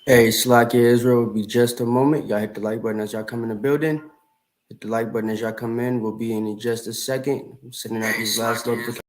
Hey, Slack Israel will be just a moment. Y'all hit the like button as y'all come in the building. Hit the like button as y'all come in. We'll be in just a second. I'm sending out these last notifications.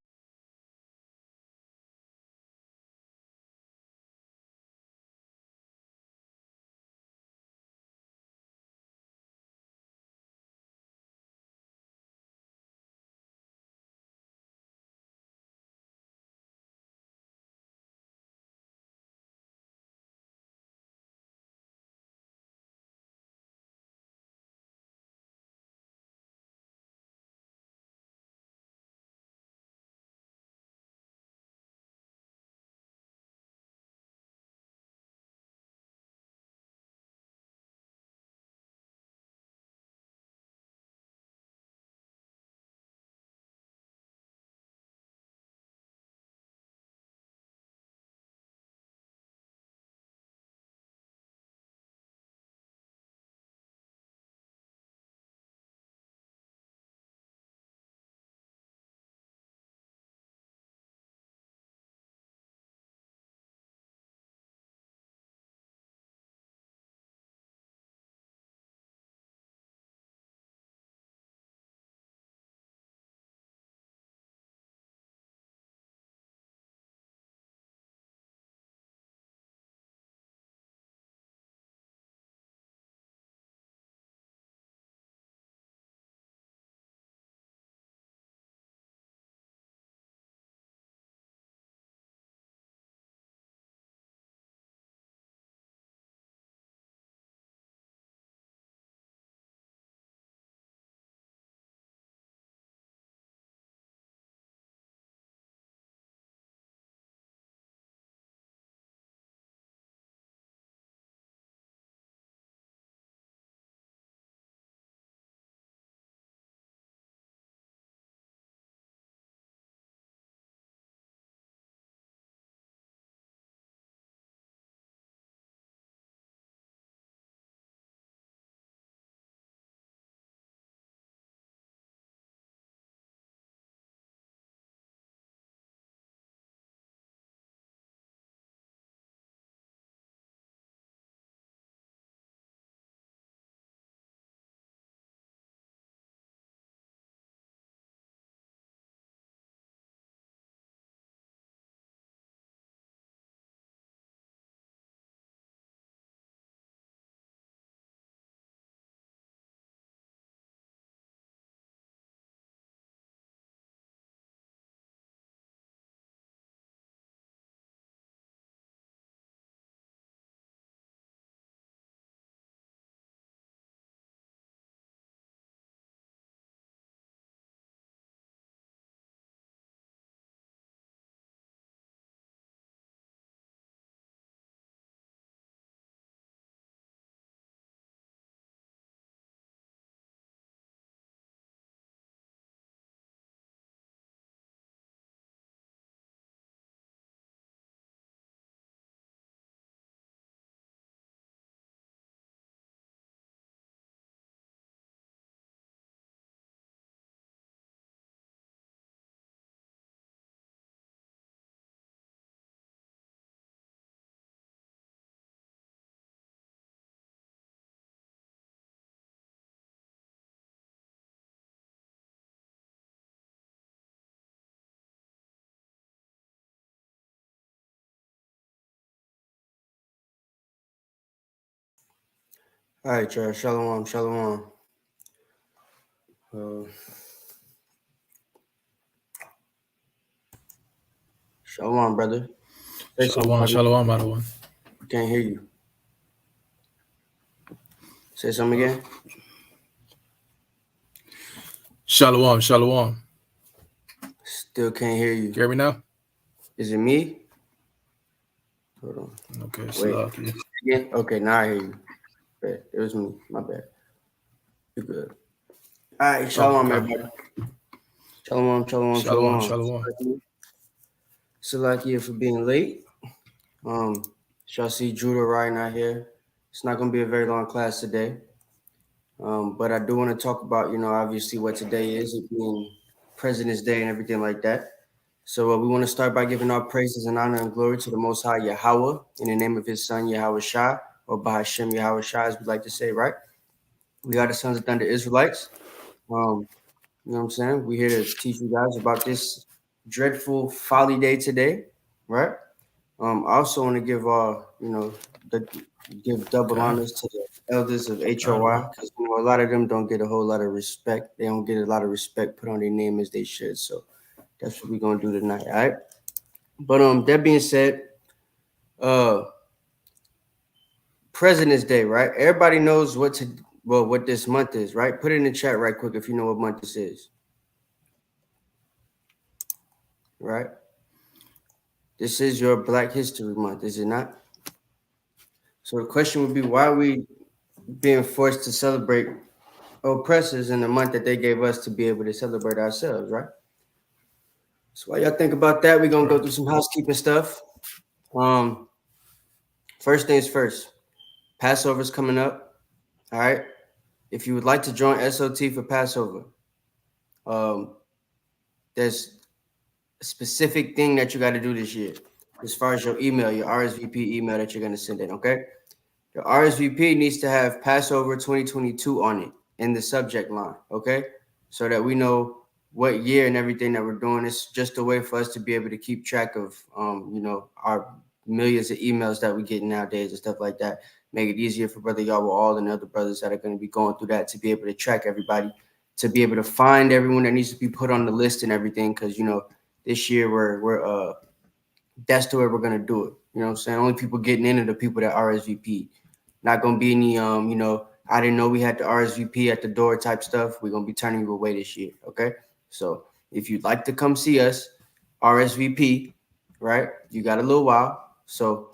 All right, y'all. Shalom, shalom. Uh, Shalom, brother. Say something, Shalom, buddy. shalom, everyone. Can't hear you. Say something again. Shalom, shalom. Still can't hear you. You hear me now? Is it me? Hold on. Okay, Wait. Salaki. Again? Okay, now I hear you. Bad. It was me. My bad. You're good. All right, Oh, shalom, okay. everybody. Shalom, shalom, Shalom, shalom. shalom. Salakia for being late. Shall see Judah riding out here. It's not going to be a very long class today. But I do want to talk about, obviously what today is, it being President's Day and everything like that. So we want to start by giving our praises and honor and glory to the Most High Yahweh in the name of His Son Yahweh Shah. or Bahashem Yahweh Shai, as we like to say, right? We are the sons of Thunder Israelites. You know what I'm saying? We're here to teach you guys about this dreadful folly day today, right? I also want to give give double Okay. honors to the elders of HOI Shalom. because a lot of them don't get a whole lot of respect. They don't get a lot of respect put on their name as they should. So that's what we're gonna do tonight, all right? But that being said, uh, President's Day, right? Everybody knows what this month is, right? Put it in the chat right quick if you know what month this is, right? This is your Black History Month, is it not? So the question would be, why are we being forced to celebrate oppressors in the month that they gave us to be able to celebrate ourselves, right? So while y'all think about that, we're gonna go Right. through some housekeeping stuff. Um, First things first, Passover's coming up. All right. If you would like to join SOT for Passover, um, there's a specific thing that you got to do this year as far as your email, your RSVP email that you're gonna send in, okay? Your RSVP needs to have Passover 2022 on it in the subject line, okay? So that we know what year and everything that we're doing. It's just a way for us to be able to keep track of, our millions of emails that we get nowadays and stuff like that. Make it easier for Brother Yahweh all and other brothers that are going to be going through that to be able to track everybody, to be able to find everyone that needs to be put on the list and everything. Because this year we're that's the way we're gonna do it. You know what I'm saying? Only people getting in are the people that RSVP. Not gonna be any I didn't know we had the RSVP at the door type stuff. We're gonna be turning you away this year. Okay. So if you'd like to come see us, RSVP, right? You got a little while. So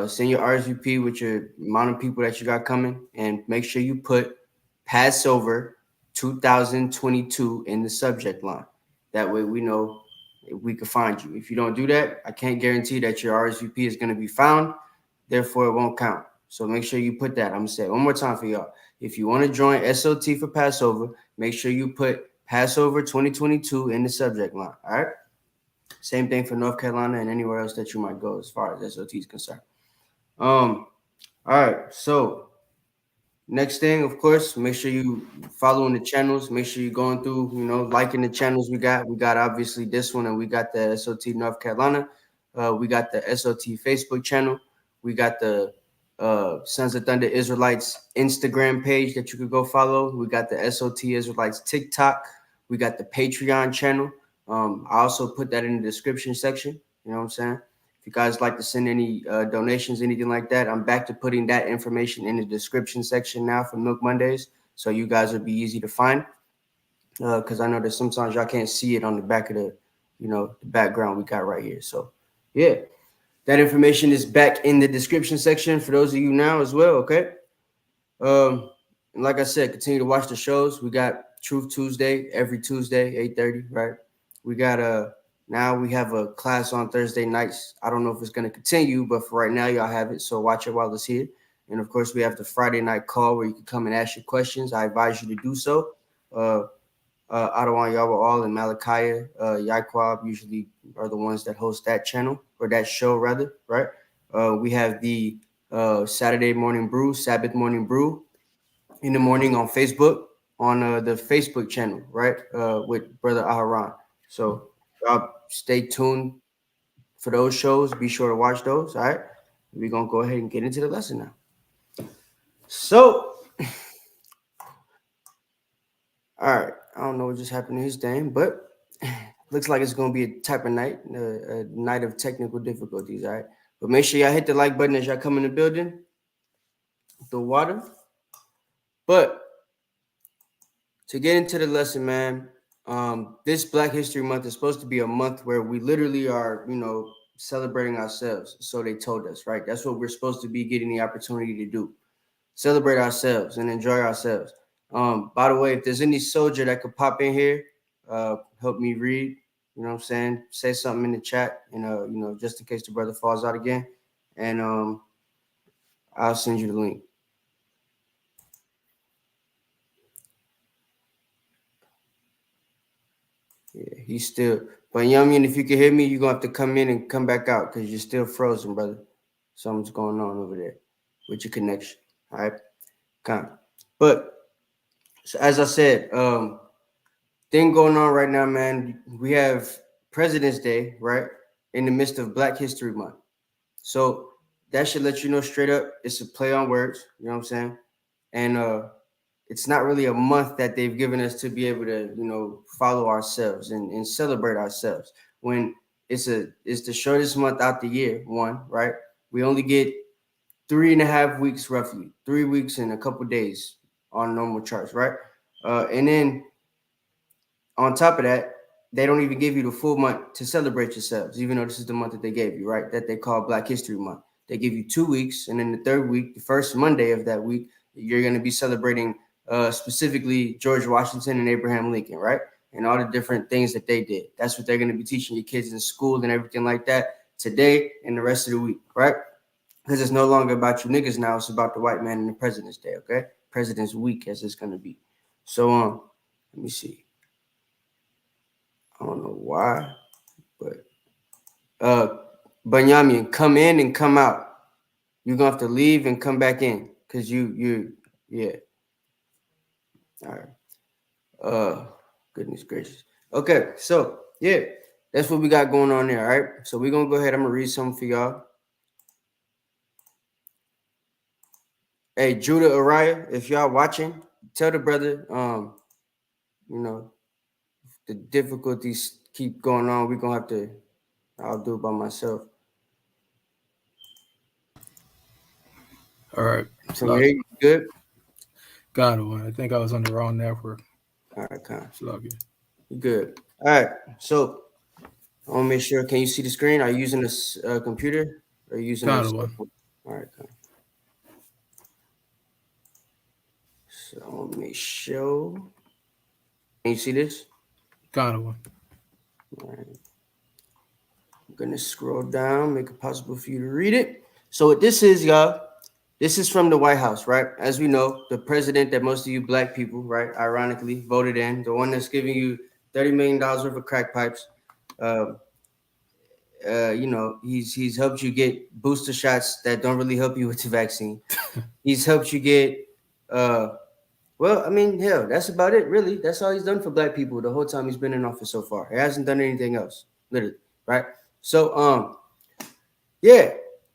send your RSVP with your amount of people that you got coming and make sure you put Passover 2022 in the subject line. That way we know we can find you. If you don't do that, I can't guarantee that your RSVP is going to be found. Therefore, it won't count. So make sure you put that. I'm gonna say it one more time for y'all. If you want to join SOT for Passover, make sure you put Passover 2022 in the subject line. All right. Same thing for North Carolina and anywhere else that you might go as far as SOT is concerned. All right. So next thing, of course, make sure you following the channels. Make sure you're going through, liking the channels we got. We got obviously this one, and we got the SOT North Carolina. We got the SOT Facebook channel. We got the Sons of Thunder Israelites Instagram page that you could go follow. We got the SOT Israelites TikTok. We got the Patreon channel. I also put that in the description section. You know what I'm saying? If you guys like to send any donations, anything like that, I'm back to putting that information in the description section now for Milk Mondays, so you guys will be easy to find. Because I know that sometimes y'all can't see it on the back of the background we got right here. So, yeah, that information is back in the description section for those of you now as well. Okay. And like I said, continue to watch the shows. We got Truth Tuesday every Tuesday, 8:30, right? We got now we have a class on Thursday nights. I don't know if it's gonna continue, but for right now, y'all have it. So watch it while it's here. And of course, we have the Friday night call where you can come and ask your questions. I advise you to do so. Adawan Yahweh and Malachi, Yaquab usually are the ones that host that channel or that show rather, right? We have the Saturday morning brew, Sabbath morning brew in the morning on Facebook on the Facebook channel, right? With Brother Aharon. So stay tuned for those shows. Be sure to watch those. All right. We're gonna go ahead and get into the lesson now. So, all right. I don't know what just happened to his thing, but looks like it's gonna be a type of night, a night of technical difficulties. All right. But make sure y'all hit the like button as y'all come in the building. The water. But to get into the lesson, man, this Black History Month is supposed to be a month where we literally are, celebrating ourselves. So they told us, right? That's what we're supposed to be getting the opportunity to do. Celebrate ourselves and enjoy ourselves. By the way, if there's any soldier that could pop in here, help me read, you know what I'm saying? Say something in the chat, just in case the brother falls out again. And I'll send you the link. Yeah, he's still. But you know what I mean? If you can hear me, you're gonna have to come in and come back out because you're still frozen, brother. Something's going on over there. with your connection. All right, kind of. But so as I said, thing going on right now, man. We have President's Day, right, in the midst of Black History Month. So that should let you know straight up, it's a play on words. You know what I'm saying? And it's not really a month that they've given us to be able to, follow ourselves and celebrate ourselves. When it's the shortest month out the year, one, right? We only get 3.5 weeks roughly, 3 weeks and a couple days on normal charts, right? And then on top of that, they don't even give you the full month to celebrate yourselves, even though this is the month that they gave you, right? That they call Black History Month. They give you 2 weeks, and then the third week, the first Monday of that week, you're going to be celebrating specifically George Washington and Abraham Lincoln, right? And all the different things that they did. That's what they're going to be teaching your kids in school and everything like that today and the rest of the week, right? Because it's no longer about you niggas now. It's about the white man and the President's Day, okay? President's Week, as it's going to be. So, let me see. I don't know why, but Banyamin, come in and come out. You're gonna have to leave and come back in because yeah. All right. Goodness gracious. Okay, so yeah, that's what we got going on there. All right. So we're gonna go ahead. I'm gonna read something for y'all. Hey, Judah Araya, if y'all watching, tell the brother, you know, the difficulties keep going on. We're gonna have to. I'll do it by myself. All right. Can you hear you good? Got one. I think I was on the wrong network. All right, kind. Slug You good. All right. So I want to make sure. Can you see the screen? Are you using a computer or are you using a Got cell one. phone? All right. Kind. So I want to make sure. Can you see this? Got one. All right. I'm gonna scroll down, make it possible for you to read it. So what this is, y'all. This is from the White House, right? As we know, the president that most of you black people, right, ironically voted in, the one that's giving you $30 million worth of crack pipes. Uh, he's helped you get booster shots that don't really help you with the vaccine. He's helped you get, uh, well, I mean, hell, that's about it, really. That's all he's done for black people the whole time he's been in office so far. He hasn't done anything else, literally, right? So, yeah,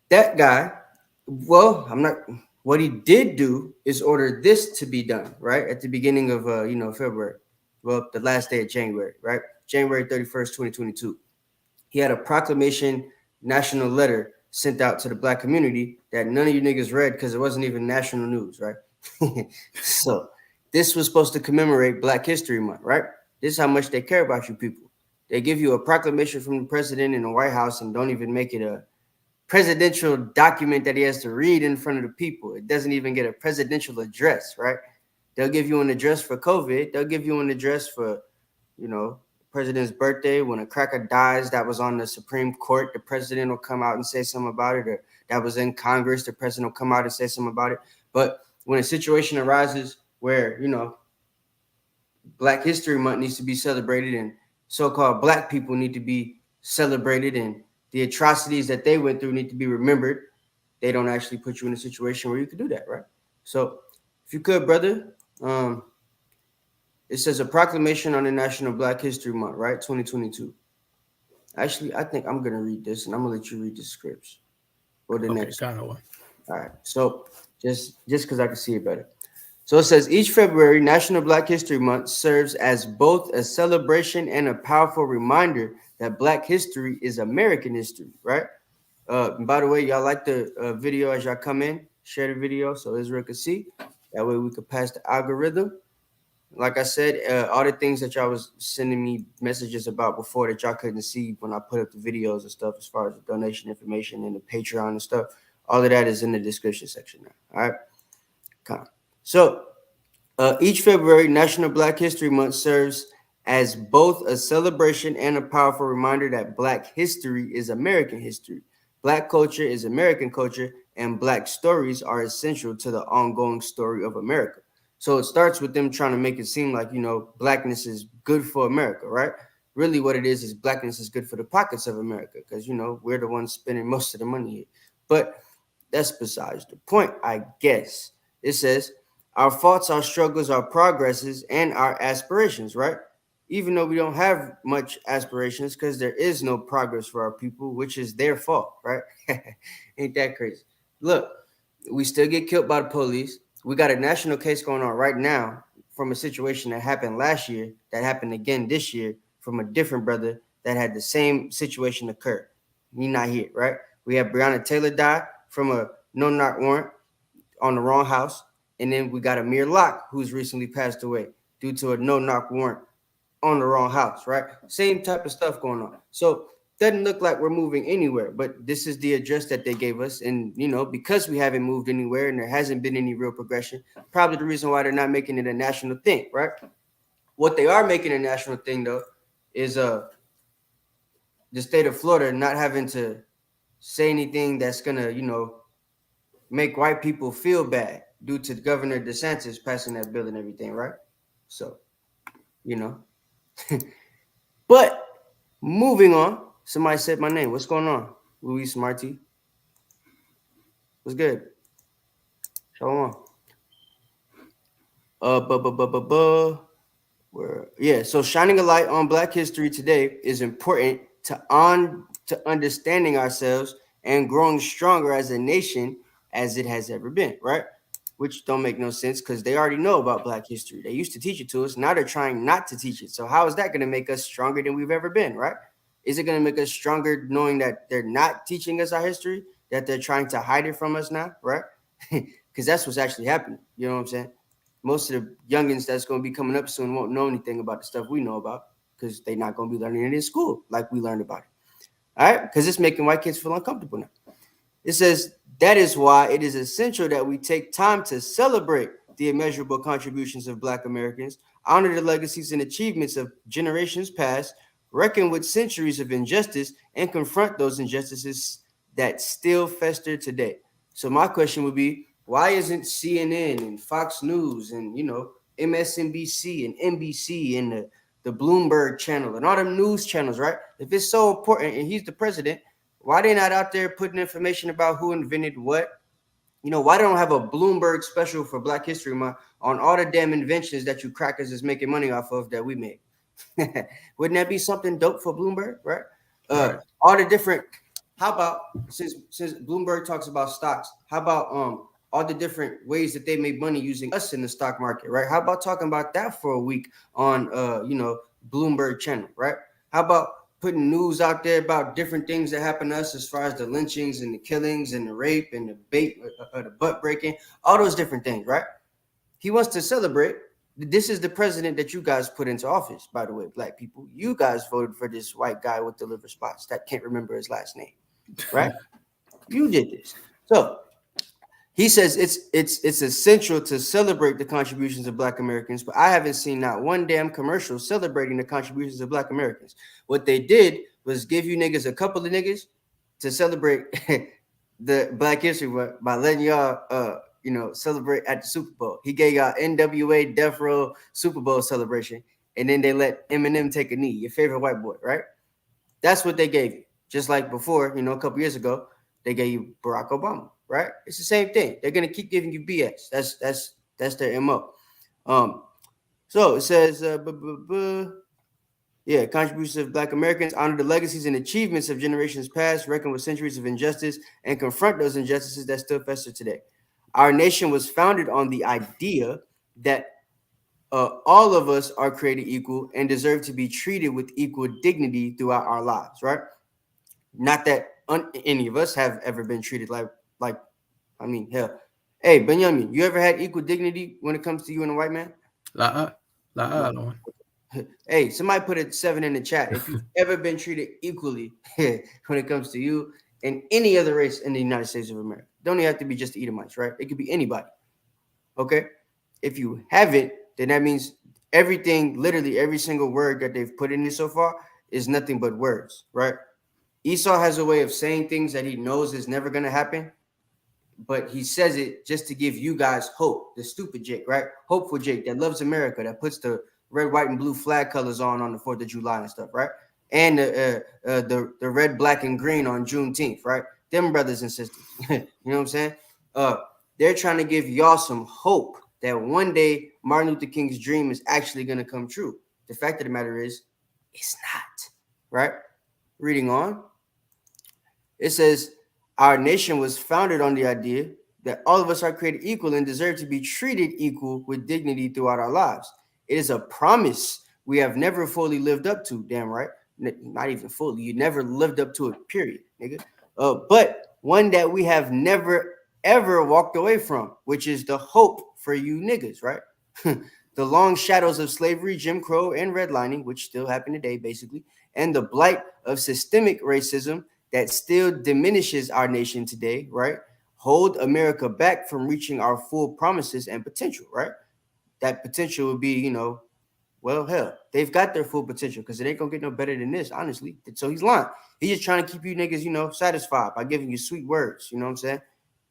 that guy. Well, I'm not. What he did do is order this to be done, right, at the beginning of February. Well, the last day of January, right, January 31st, 2022. He had a proclamation national letter sent out to the black community that none of you niggas read because it wasn't even national news, right? So this was supposed to commemorate Black History Month, right? This is how much they care about you people. They give you a proclamation from the president in the White House and don't even make it a presidential document that he has to read in front of the people. It doesn't even get a presidential address, right? They'll give you an address for COVID. They'll give you an address for, president's birthday. When a cracker dies that was on the Supreme Court, the president will come out and say something about it. Or that was in Congress, the president will come out and say something about it. But when a situation arises where, Black History Month needs to be celebrated and so-called black people need to be celebrated and the atrocities that they went through need to be remembered, they don't actually put you in a situation where you could do that, right? So if you could, brother, it says a proclamation on the National Black History Month, right? 2022. Actually, I think I'm going to read this and I'm going to let you read the scripts or the Okay, next. got one. All right. So just because I can see it better. So it says each February, National Black History Month serves as both a celebration and a powerful reminder that Black history is American history, right? By the way, y'all like the video as y'all come in, share the video so Israel can see. That way we could pass the algorithm. Like I said, all the things that y'all was sending me messages about before that y'all couldn't see when I put up the videos and stuff, as far as the donation information and the Patreon and stuff, all of that is in the description section now. All right. Come. So each February, National Black History Month serves as both a celebration and a powerful reminder that Black history is American history. Black culture is American culture, and Black stories are essential to the ongoing story of America. So it starts with them trying to make it seem like, Blackness is good for America, right? Really what it is Blackness is good for the pockets of America because, we're the ones spending most of the money here. But that's besides the point, I guess. It says, our faults, our struggles, our progresses, and our aspirations, right? Even though we don't have much aspirations because there is no progress for our people, which is their fault, right? Ain't that crazy? Look, we still get killed by the police. We got a national case going on right now from a situation that happened last year, that happened again this year from a different brother that had the same situation occur. He not here, right? We have Breonna Taylor die from a no-knock warrant on the wrong house. And then we got Amir Locke, who's recently passed away due to a no-knock warrant on the wrong house, right? Same type of stuff going on. So doesn't look like we're moving anywhere, but this is the address that they gave us. And, because we haven't moved anywhere and there hasn't been any real progression, probably the reason why they're not making it a national thing, right? What they are making a national thing, though, is the state of Florida not having to say anything that's going to, make white people feel bad due to Governor DeSantis passing that bill and everything, right? So, you know. But moving on, somebody said my name. What's going on? Luis Marti. What's good? Shalom. So shining a light on Black history today is important to understanding ourselves and growing stronger as a nation as it has ever been, right? Which don't make no sense because they already know about Black history. They used to teach it to us. Now they're trying not to teach it. So how is that going to make us stronger than we've ever been, right? Is it going to make us stronger knowing that they're not teaching us our history, that they're trying to hide it from us now, right? Because that's what's actually happening. You know what I'm saying? Most of the youngins that's going to be coming up soon won't know anything about the stuff we know about because they're not going to be learning it in school like we learned about it. All right? Because it's making white kids feel uncomfortable now. It says, that is why it is essential that we take time to celebrate the immeasurable contributions of Black Americans, honor the legacies and achievements of generations past, reckon with centuries of injustice, and confront those injustices that still fester today. So my question would be, why isn't CNN and Fox News and, MSNBC and NBC and the Bloomberg channel and all them news channels, right? If it's so important and he's the president, why they not out there putting information about who invented what? Why they don't have a Bloomberg special for Black History Month on all the damn inventions that you crackers is making money off of that we made? Wouldn't that be something dope for Bloomberg, right? Right. All the different. How about since Bloomberg talks about stocks? How about all the different ways that they make money using us in the stock market, right? How about talking about that for a week on Bloomberg channel, right? How about putting news out there about different things that happen to us as far as the lynchings and the killings and the rape and the butt breaking, all those different things, right? He wants to celebrate. This is the president that you guys put into office, by the way, Black people. You guys voted for this white guy with the liver spots that can't remember his last name, right? You did this. So he says it's essential to celebrate the contributions of Black Americans, but I haven't seen not one damn commercial celebrating the contributions of Black Americans. What they did was give you niggas a couple of niggas to celebrate the Black history by letting y'all celebrate at the Super Bowl. He gave y'all NWA Death Row Super Bowl celebration, and then they let Eminem take a knee, your favorite white boy, right? That's what they gave you. Just like before, a couple years ago, they gave you Barack Obama, right? It's the same thing. They're gonna keep giving you BS. That's their MO. So it says, contributions of Black Americans, honor the legacies and achievements of generations past, reckon with centuries of injustice, and confront those injustices that still fester today. Our nation was founded on the idea that all of us are created equal and deserve to be treated with equal dignity throughout our lives, right? Not that any of us have ever been treated like hell. Hey, Benjamin, you ever had equal dignity when it comes to you and a white man? No. Hey, somebody put a 7 in the chat if you've ever been treated equally when it comes to you and any other race in the United States of America. Don't even have to be just the Edomites, right? It could be anybody. Okay? If you haven't, then that means everything, literally every single word that they've put in here so far is nothing but words, right? Esau has a way of saying things that he knows is never going to happen, but he says it just to give you guys hope. The stupid Jake, right? Hopeful Jake that loves America, that puts the red, white, and blue flag colors on the 4th of July and stuff, right? And the red, black, and green on Juneteenth, right? them brothers and sisters. You know what I'm saying? They're trying to give y'all some hope that one day Martin Luther King's dream is actually going to come true. The fact of the matter is, it's not. Right? Reading on, it says, our nation was founded on the idea that all of us are created equal and deserve to be treated equal with dignity throughout our lives. It is a promise we have never fully lived up to. Damn right. Not even fully. You never lived up to it, period, nigga. But one that we have never, ever walked away from, which is the hope for you niggas, right? The long shadows of slavery, Jim Crow, and redlining, which still happen today, basically, and the blight of systemic racism that still diminishes our nation today, right? Hold America back from reaching our full promises and potential, right? That potential would be, well, hell, they've got their full potential because it ain't gonna get no better than this, honestly. So he's lying. He's just trying to keep you niggas, satisfied by giving you sweet words. You know what I'm saying?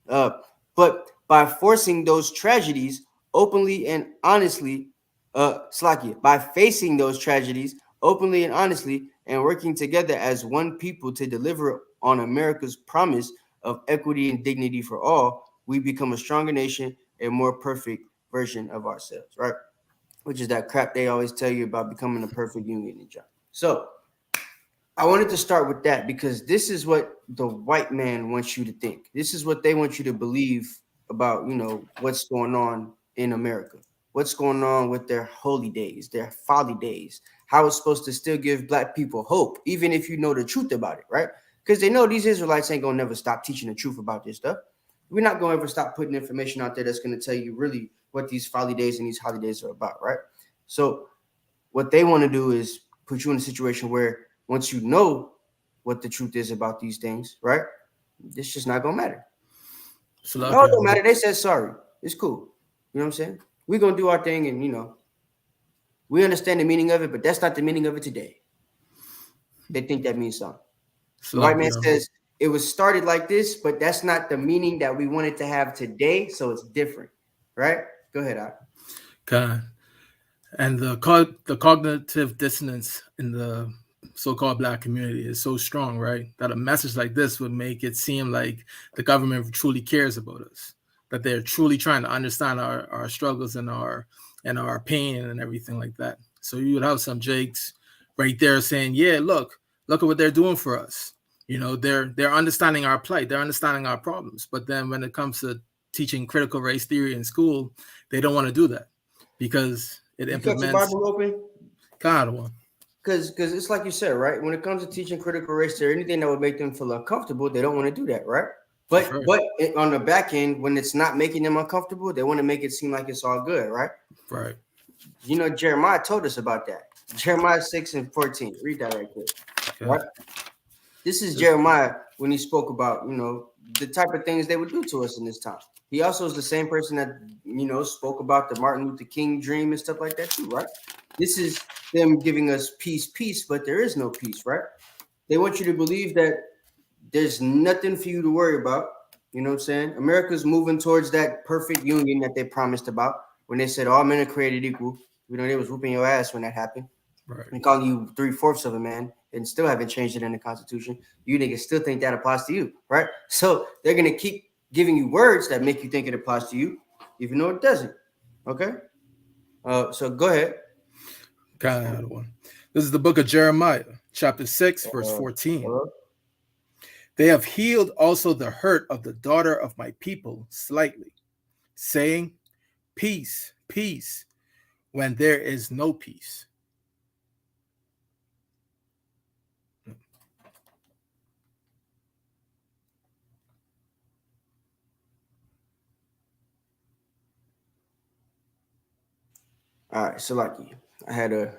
Uh, but by forcing those tragedies openly and honestly, Slakia, by facing those tragedies openly and honestly, and working together as one people to deliver on America's promise of equity and dignity for all, we become a stronger nation, a more perfect version of ourselves, right? Which is that crap they always tell you about becoming a perfect union and job. So I wanted to start with that because this is what the white man wants you to think. This is what they want you to believe about, what's going on in America. What's going on with their holy days, their folly days, how it's supposed to still give black people hope, even if you know the truth about it, right? Because they know these Israelites ain't gonna never stop teaching the truth about this stuff. We're not gonna ever stop putting information out there that's gonna tell you really what these folly days and these holidays are about, right? So what they want to do is put you in a situation where once you know what the truth is about these things, right? It's just not gonna matter. No, it don't Salakia. matter. They said sorry. It's cool. You know what I'm saying? We're gonna do our thing, and we understand the meaning of it, but that's not the meaning of it today. They think that means something. The white man Salakia. says it was started like this, but that's not the meaning that we wanted to have today, so it's different, right? Go ahead, Al. God. And the cognitive dissonance in the so-called black community is so strong, right? That a message like this would make it seem like the government truly cares about us, that they're truly trying to understand our struggles and our pain and everything like that. So you would have some Jakes right there saying, "Yeah, look at what they're doing for us. They're understanding our plight, they're understanding our problems." But then when it comes to teaching critical race theory in school, they don't want to do that because it You got your implements Bible open? God one. Because it's like you said, right? When it comes to teaching critical race theory, anything that would make them feel uncomfortable, they don't want to do that, right? That's But right. but on the back end, when it's not making them uncomfortable, they want to make it seem like it's all good, right? Right. Jeremiah told us about that. Jeremiah 6:14. Read that right quick. Okay. Right? This is Jeremiah when he spoke about, the type of things they would do to us in this time. He also is the same person that, spoke about the Martin Luther King dream and stuff like that too, right? This is them giving us peace, but there is no peace, right? They want you to believe that there's nothing for you to worry about. You know what I'm saying? America's moving towards that perfect union that they promised about when they said all men are created equal. They was whooping your ass when that happened Right. and calling you 3/4 of a man and still haven't changed it in the Constitution. You niggas still think that applies to you, right? So they're gonna keep giving you words that make you think it applies to you, even though it doesn't. Okay. So go ahead. Kind of one. This is the book of Jeremiah, chapter 6, verse Uh, 14. hello? They have healed also the hurt of the daughter of my people slightly, saying, "Peace, peace," when there is no peace. All right. So like I had a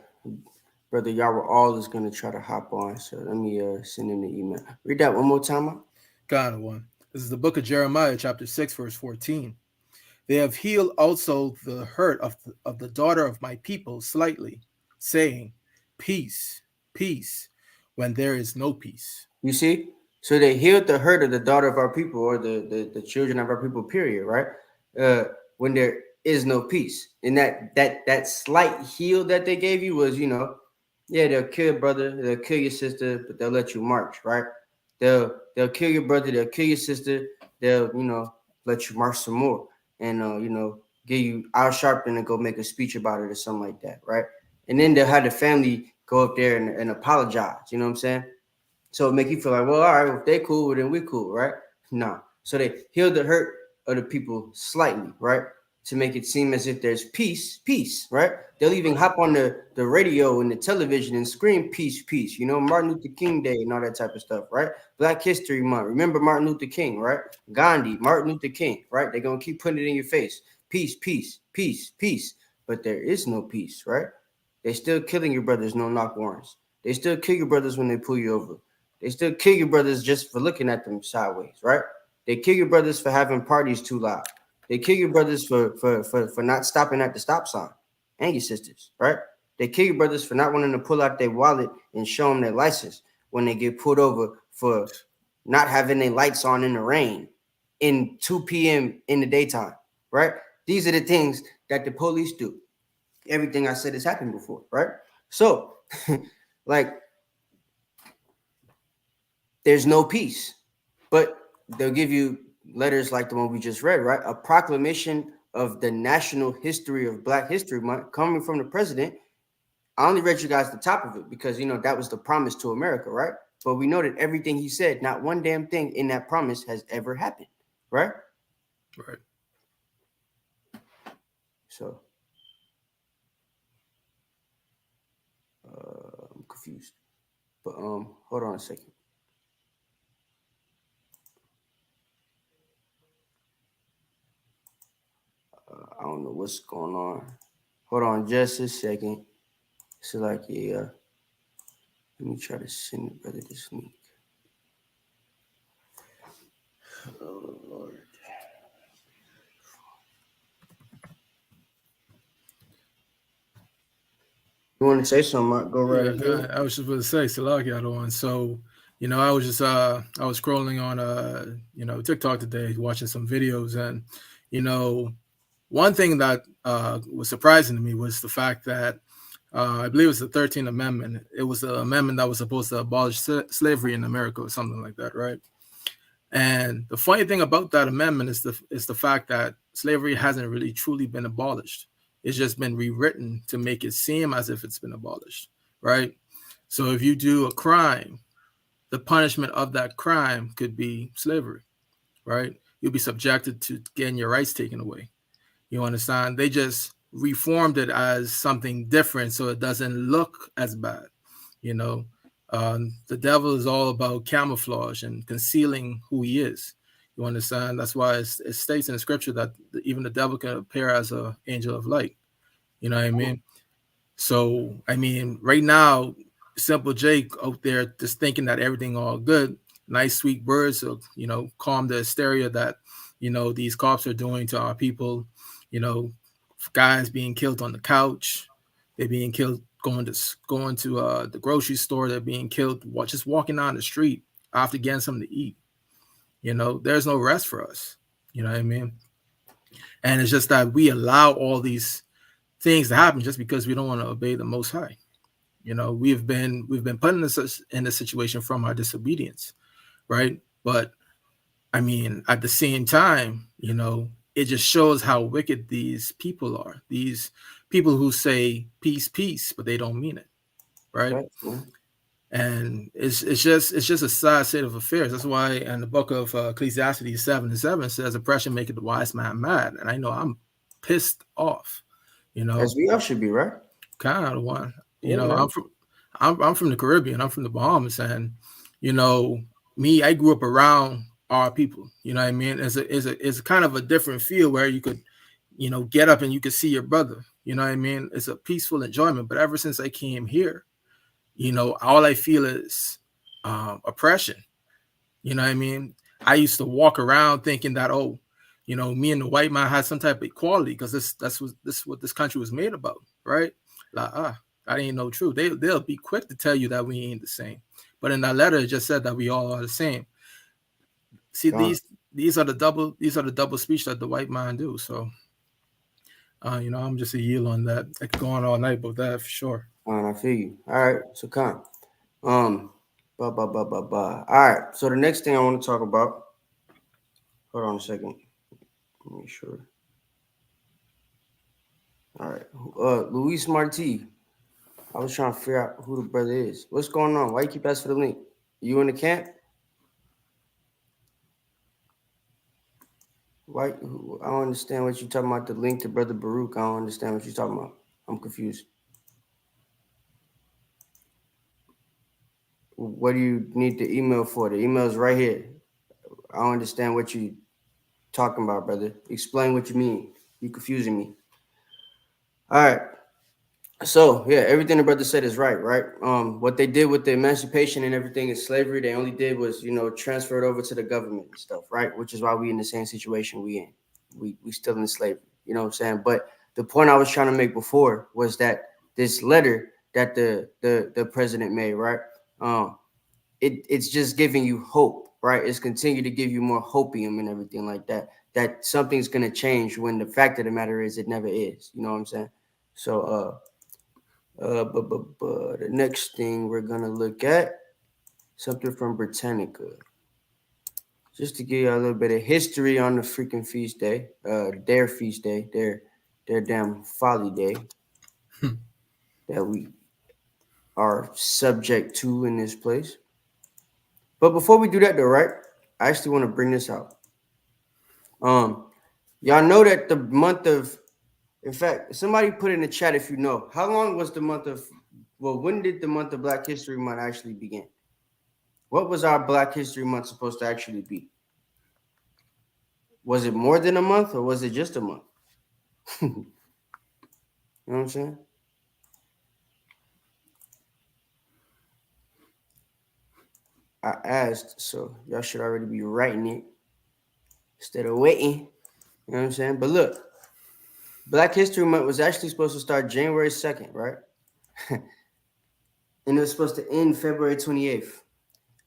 brother Yara all is gonna try to hop on. So let me send him the email. Read that one more time. Kind of one. This is the book of Jeremiah, chapter 6, verse 14. They have healed also the hurt of the daughter of my people slightly, saying, "Peace, peace," when there is no peace. You see? So they healed the hurt of the daughter of our people or the children of our people, period, right? When there is no peace. And that slight heal that they gave you was, yeah, they'll kill your brother, they'll kill your sister, but they'll let you march, right? They'll kill your brother, they'll kill your sister, they'll let you march some more, and give you Al Sharpton and go make a speech about it or something like that, right? And then they'll have the family go up there and apologize. You know what I'm saying? So it make you feel like, well, all right, well, if they cool, well, then we cool, right? No. So they heal the hurt of the people slightly, right? To make it seem as if there's peace, right? They'll even hop on the radio and the television and scream peace, Martin Luther King Day and all that type of stuff, right? Black History Month. Remember Martin Luther King, right? Gandhi, Martin Luther King, right? They're gonna keep putting it in your face. Peace. But there is no peace, right? They still killing your brothers, no knock warrants. They still kill your brothers when they pull you over. They still kill your brothers just for looking at them sideways, right? They kill your brothers for having parties too loud. They kill your brothers for not stopping at the stop sign, and your sisters, right? They kill your brothers for not wanting to pull out their wallet and show them their license when they get pulled over for not having their lights on in the rain in 2 p.m. in the daytime, right? These are the things that the police do. Everything I said has happened before, right? So, like, there's no peace. But they'll give you letters like the one we just read, right? A proclamation of the national history of Black History Month coming from the president. I only read you guys the top of it because that was the promise to America, right? But we know that everything he said, not one damn thing in that promise has ever happened, right? Right. So I'm confused. But hold on a second. I don't know what's going on. Hold on just a second. So like, yeah. Let me try to send the brother this link. Oh Lord. You want to say something, Mark? Go right Yeah, ahead. I was just going to say Salaki out on. So, I was just I was scrolling on TikTok today, watching some videos, and you know, one thing that was surprising to me was the fact that I believe it was the 13th Amendment. It was the amendment that was supposed to abolish slavery in America or something like that, right? And the funny thing about that amendment is the fact that slavery hasn't really truly been abolished. It's just been rewritten to make it seem as if it's been abolished, right? So if you do a crime, the punishment of that crime could be slavery, right? You'll be subjected to getting your rights taken away. You understand? They just reformed it as something different so it doesn't look as bad. You know, the devil is all about camouflage and concealing who he is. You understand? That's why it states in the scripture that even the devil can appear as an angel of light. You know what I mean? So, I mean, right now, simple Jake out there just thinking that everything all good, nice, sweet words of, calm the hysteria that, these cops are doing to our people, you know, guys being killed on the couch, they're being killed going to the grocery store, they're being killed just walking down the street after getting something to eat. There's no rest for us. You know what I mean? And it's just that we allow all these things to happen just because we don't want to obey the Most High. We've been put in this situation from our disobedience, right? But I mean, at the same time, it just shows how wicked these people are. These people who say peace, but they don't mean it, right? Facts, man. And it's just a sad state of affairs. That's why in the book of Ecclesiastes 7:7 says, "Oppression maketh the wise man mad." And I know I'm pissed off, you know, As we all should be, right? kind of one. Yeah, I'm man. from the Caribbean. I'm from the Bahamas, and you know, I grew up around our people. You know what I mean? It's kind of a different feel where you could, get up and you could see your brother. You know what I mean? It's a peaceful enjoyment. But ever since I came here, all I feel is oppression. You know what I mean? I used to walk around thinking that, oh, me and the white man had some type of equality because this what this country was made about, right? Like, that ain't no truth. They'll be quick to tell you that we ain't the same. But in that letter, it just said that we all are the same. See, Gone. these are the double speech that the white man do. So, I'm just a yield on that. I could go on all night about that for sure. I feel you. All right. So come. Blah, blah, blah, blah, blah. All right. So the next thing I want to talk about, hold on a second. Make sure. All right. Luis Marti. I was trying to figure out who the brother is. What's going on? Why you keep asking for the link? You in the camp? Why? I don't understand what you're talking about. The link to Brother Baruch. I don't understand what you're talking about. I'm confused. What do you need the email for? The email's right here. I don't understand what you talking about, brother. Explain what you mean. You confusing me. All right. So yeah, everything the brother said is right, right? What they did with the emancipation and everything in slavery, they only did was, transfer it over to the government and stuff, right? Which is why we in the same situation we in. We still in slavery, you know what I'm saying? But the point I was trying to make before was that this letter that the president made, right? Um, it's just giving you hope, right? It's continue to give you more hopium and everything like that. That something's gonna change when the fact of the matter is it never is. You know what I'm saying? So but the next thing we're gonna look at something from Britannica, just to give you a little bit of history on the freaking feast day, their feast day, their damn folly day that we are subject to in this place. But before we do that, though, right? I actually want to bring this out. Um, y'all know that the month of, in fact, somebody put in the chat if you know, how long was the month of, well, when did the month of Black History Month actually begin? What was our Black History Month supposed to actually be? Was it more than a month or was it just a month? You know what I'm saying? I asked, so y'all should already be writing it instead of waiting. You know what I'm saying? But look, Black History Month was actually supposed to start January 2nd, right? And it was supposed to end February 28th.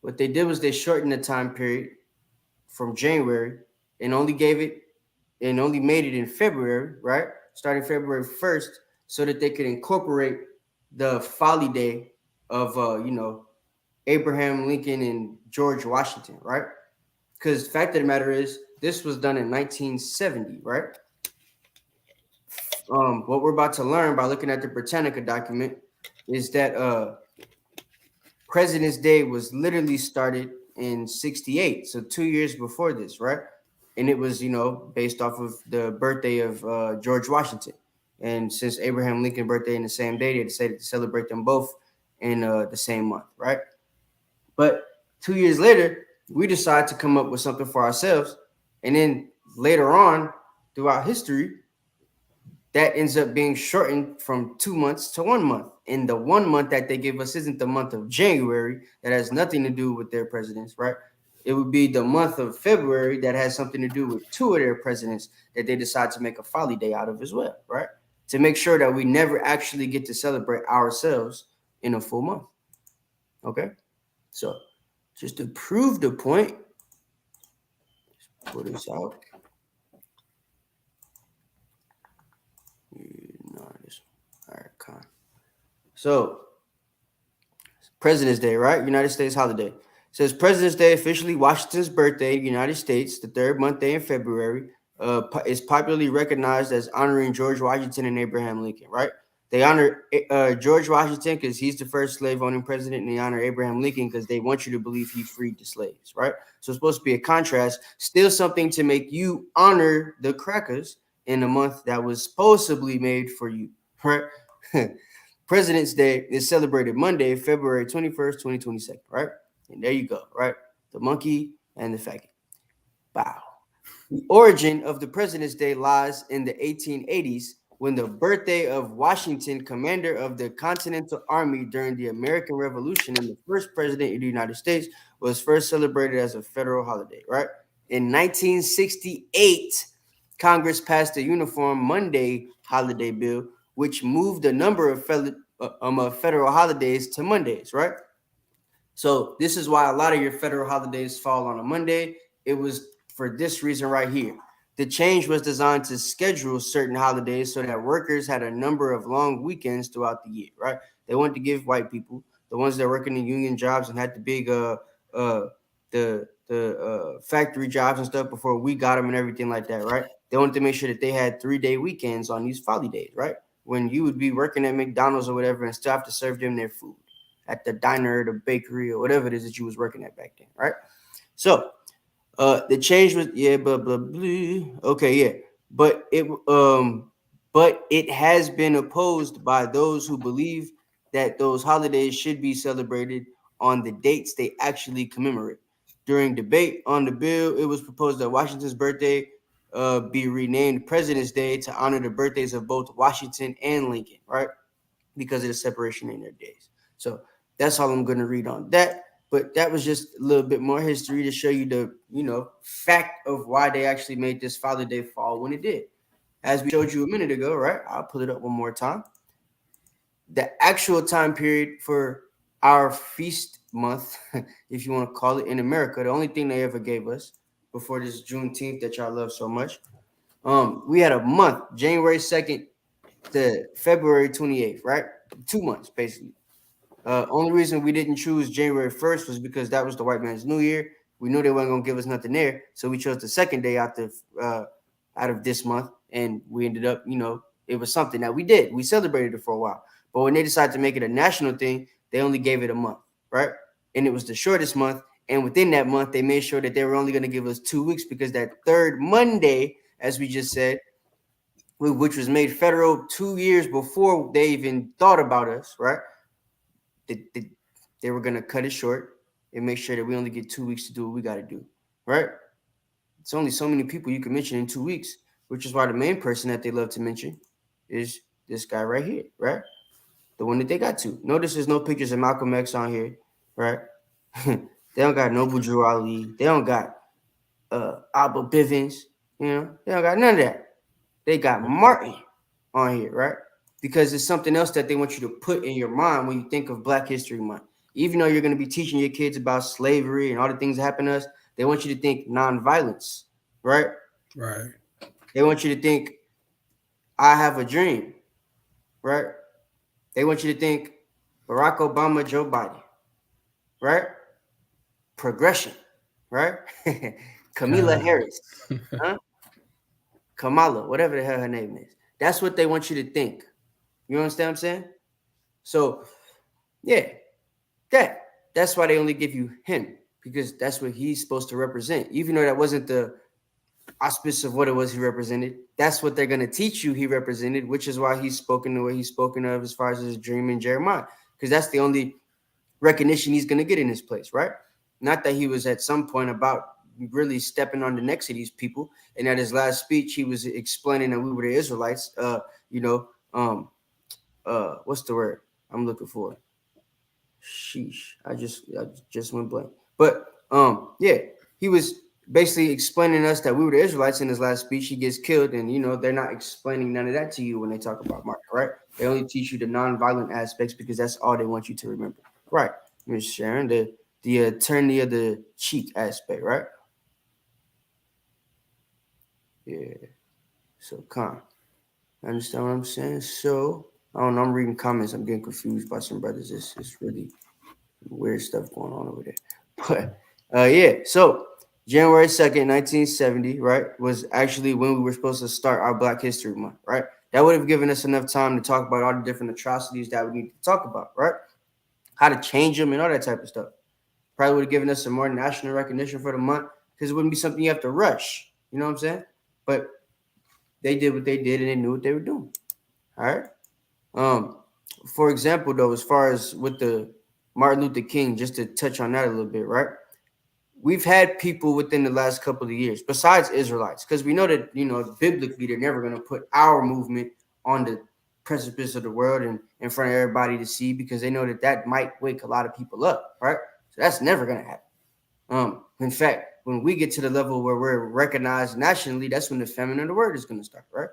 What they did was they shortened the time period from January and only gave it and only made it in February, right? Starting February 1st, so that they could incorporate the folly day of Abraham Lincoln and George Washington, right? Because the fact of the matter is, this was done in 1970, right? What we're about to learn by looking at the Britannica document is that President's Day was literally started in 68, so 2 years before this, right? And it was, based off of the birthday of George Washington. And since Abraham Lincoln's birthday in the same day, they decided to celebrate them both in the same month, right? But 2 years later, we decide to come up with something for ourselves. And then later on, throughout history, that ends up being shortened from 2 months to 1 month. And the 1 month that they give us isn't the month of January, that has nothing to do with their presidents, right? It would be the month of February that has something to do with two of their presidents that they decide to make a folly day out of as well, right? To make sure that we never actually get to celebrate ourselves in a full month. Okay? So just to prove the point, let's pull this out. No, this one. All right, con. So President's Day, right? United States holiday. It says President's Day, officially Washington's birthday, United States, the third Monday in February, is popularly recognized as honoring George Washington and Abraham Lincoln, right? They honor George Washington because he's the first slave-owning president, and they honor Abraham Lincoln because they want you to believe he freed the slaves, right? So it's supposed to be a contrast, still something to make you honor the crackers in a month that was supposedly made for you, right? President's Day is celebrated Monday, February 21st, 2022, right? And there you go, right? The monkey and the faggot. Wow. The origin of the President's Day lies in the 1880s when the birthday of Washington, commander of the Continental Army during the American Revolution and the first president of the United States, was first celebrated as a federal holiday, right? In 1968, Congress passed the Uniform Monday holiday bill, which moved a number of federal holidays to Mondays, right? So this is why a lot of your federal holidays fall on a Monday. It was for this reason right here. The change was designed to schedule certain holidays so that workers had a number of long weekends throughout the year, right? They wanted to give white people the the ones that working in union jobs and had the big factory jobs and stuff before we got them and everything like that, right? They wanted to make sure that they had 3-day weekends on these folly days, right? When you would be working at McDonald's or whatever and still have to serve them their food at the diner or the bakery or whatever it is that you was working at back then, right? So the change was blah blah blah. Okay, yeah, but it has been opposed by those who believe that those holidays should be celebrated on the dates they actually commemorate. During debate on the bill, it was proposed that Washington's birthday be renamed President's Day to honor the birthdays of both Washington and Lincoln, right? Because of the separation in their days. So that's all I'm going to read on that. But that was just a little bit more history to show you the, fact of why they actually made this Father Day fall when it did. As we showed you a minute ago, right? I'll pull it up one more time. The actual time period for our feast month, if you want to call it, in America, the only thing they ever gave us before this Juneteenth that y'all love so much, we had a month, January 2nd to February 28th, right? 2 months, basically. Only reason we didn't choose January 1st was because that was the white man's New Year. We knew they weren't gonna give us nothing there, so we chose the second day out of this month, and we ended up, it was something that we did. We celebrated it for a while, but when they decided to make it a national thing, they only gave it a month, right? And it was the shortest month, and within that month, they made sure that they were only gonna give us 2 weeks because that third Monday, as we just said, which was made federal 2 years before they even thought about us, right? They were going to cut it short and make sure that we only get 2 weeks to do what we got to do, right? It's only so many people you can mention in 2 weeks, which is why the main person that they love to mention is this guy right here, right? The one that they got to. Notice there's no pictures of Malcolm X on here, right? They don't got Noble Drew Ali. They don't got Abba Bivens. They don't got none of that. They got Martin on here, right? Because it's something else that they want you to put in your mind when you think of Black History Month. Even though you're going to be teaching your kids about slavery and all the things that happened to us, they want you to think nonviolence, right? Right. They want you to think, I have a dream, right? They want you to think Barack Obama, Joe Biden, right? Progression, right? Kamala Harris, huh? Kamala, whatever the hell her name is. That's what they want you to think. You understand what I'm saying? So, yeah, that's why they only give you him, because that's what he's supposed to represent. Even though that wasn't the auspice of what it was he represented, that's what they're going to teach you he represented, which is why he's spoken the way he's spoken of as far as his dream in Jeremiah, because that's the only recognition he's going to get in this place, right? Not that he was at some point about really stepping on the necks of these people. And at his last speech, he was explaining that we were the Israelites. What's the word I'm looking for? Sheesh, I just went blank. But yeah, he was basically explaining us that we were the Israelites in his last speech. He gets killed, and they're not explaining none of that to you when they talk about Mark, right? They only teach you the non-violent aspects because that's all they want you to remember, right? Miss Sharon, the attorney of the cheek aspect, right? Yeah. So, understand what I'm saying? So, I don't know. I'm reading comments. I'm getting confused by some brothers. It's really weird stuff going on over there. But yeah, so January 2nd, 1970, right, was actually when we were supposed to start our Black History Month, right? That would have given us enough time to talk about all the different atrocities that we need to talk about, right? How to change them and all that type of stuff. Probably would have given us some more national recognition for the month because it wouldn't be something you have to rush. You know what I'm saying? But they did what they did and they knew what they were doing. All right. Um, for example, though, as far as with the Martin Luther King, just to touch on that a little bit, right? We've had people within the last couple of years, besides Israelites, because we know that, biblically, they're never going to put our movement on the precipice of the world and in front of everybody to see, because they know that that might wake a lot of people up, right? So that's never going to happen. In fact, when we get to the level where we're recognized nationally, that's when the famine of the word is going to start, right?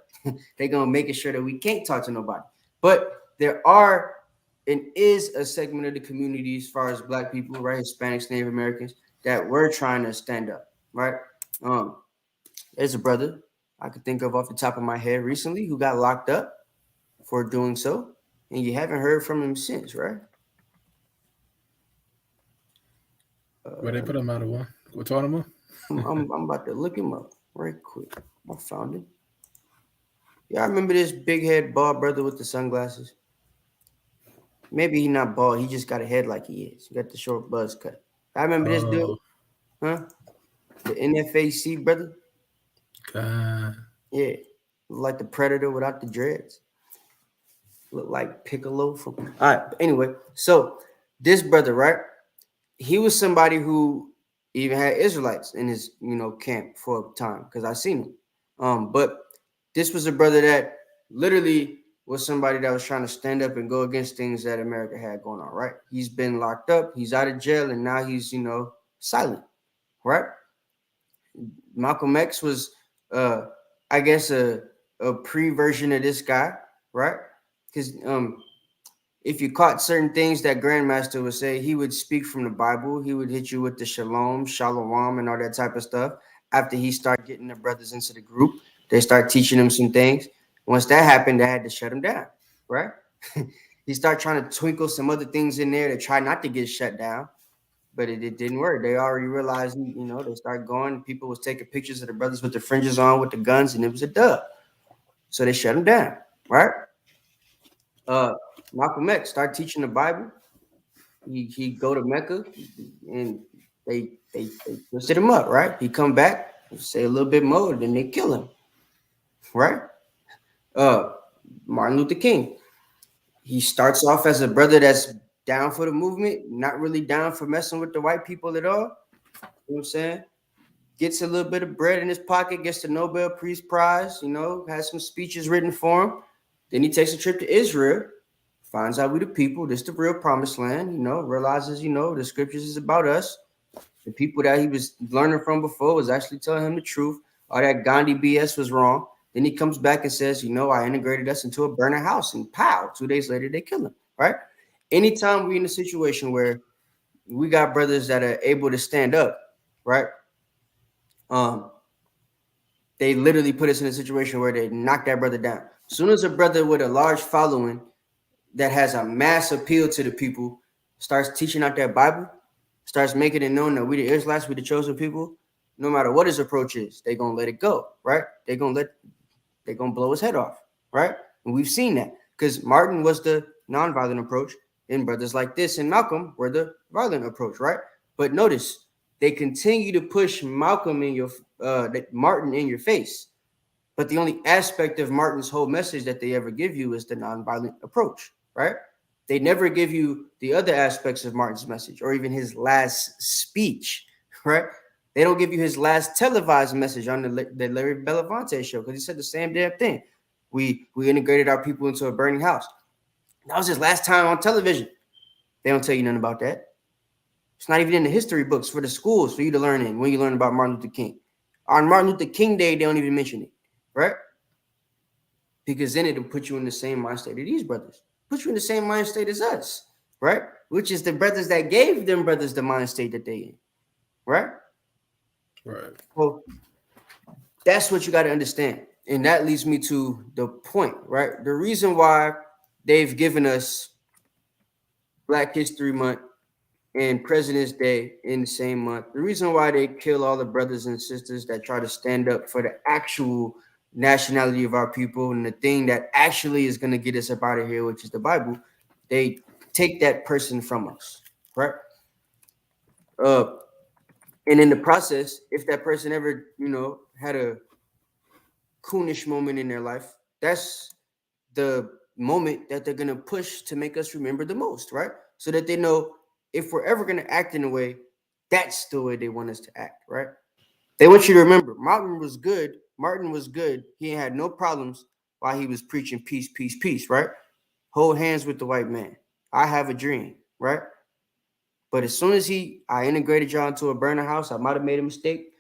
They're going to make sure that we can't talk to nobody. But there are and is a segment of the community as far as Black people, right? Hispanics, Native Americans, that we're trying to stand up, right? There's a brother I could think of off the top of my head recently who got locked up for doing so, and you haven't heard from him since, right? Where they put him out of one? Guantanamo? I'm about to look him up right quick. I found it. Yeah, I remember this big head bald brother with the sunglasses. Maybe he not bald. He just got a head like he is. He got the short buzz cut. I remember this dude, Oh, huh? The NFAC brother. God. Yeah, like the Predator without the dreads. Look like Piccolo from. All right. Anyway, so this brother, right? He was somebody who even had Israelites in his, camp for a time because I seen him. But this was a brother that literally was somebody that was trying to stand up and go against things that America had going on. Right? He's been locked up. He's out of jail, and now he's, silent. Right? Malcolm X was, I guess, a pre version of this guy. Right? Because if you caught certain things that Grandmaster would say, he would speak from the Bible. He would hit you with the shalom, shalom, and all that type of stuff. After he started getting the brothers into the group, they start teaching him some things. Once that happened, they had to shut him down, right? He started trying to twinkle some other things in there to try not to get shut down, but it didn't work. They already realized, they started going. People was taking pictures of the brothers with the fringes on, with the guns, and it was a dub. So they shut him down, right? Uh, Malcolm X started teaching the Bible. He go to Mecca, and they twisted him up, right? He come back, say a little bit more, then they kill him, right? Uh, Martin Luther King. He starts off as a brother that's down for the movement, not really down for messing with the white people at all. You know what I'm saying? Gets a little bit of bread in his pocket, gets the Nobel Peace Prize, has some speeches written for him. Then he takes a trip to Israel, finds out we the people, this the real promised land, realizes, the scriptures is about us. The people that he was learning from before was actually telling him the truth. All that Gandhi BS was wrong. Then he comes back and says, I integrated us into a burning house, and pow, 2 days later they kill him, right? Anytime we're in a situation where we got brothers that are able to stand up, right? Um, they literally put us in a situation where they knock that brother down. As soon as a brother with a large following that has a mass appeal to the people starts teaching out that Bible, starts making it known that we the Israelites, we the chosen people, no matter what his approach is, they're gonna let it go, right? They're gonna blow his head off, right? And we've seen that because Martin was the nonviolent approach, and brothers like this and Malcolm were the violent approach, right? But notice they continue to push Martin in your face. But the only aspect of Martin's whole message that they ever give you is the nonviolent approach, right? They never give you the other aspects of Martin's message or even his last speech, right? They don't give you his last televised message on the Larry Belafonte show because he said the same damn thing. We integrated our people into a burning house. That was his last time on television. They don't tell you nothing about that. It's not even in the history books for the schools for you to learn in when you learn about Martin Luther King. On Martin Luther King Day, they don't even mention it, right? Because then it'll put you in the same mind state of these brothers. Put you in the same mind state as us, right? Which is the brothers that gave them brothers the mind state that they in, right? Right. Well, that's what you got to understand. And that leads me to the point, right? The reason why they've given us Black History Month and President's Day in the same month, the reason why they kill all the brothers and sisters that try to stand up for the actual nationality of our people and the thing that actually is going to get us up out of here, which is the Bible, they take that person from us, right? Uh, and in the process, if that person ever, had a coonish moment in their life, that's the moment that they're going to push to make us remember the most, right? So that they know if we're ever going to act in a way, that's the way they want us to act, right? They want you to remember Martin was good. Martin was good. He had no problems while he was preaching peace, peace, peace, right? Hold hands with the white man. I have a dream, right? But as soon as I integrated y'all into a burner house, I might have made a mistake.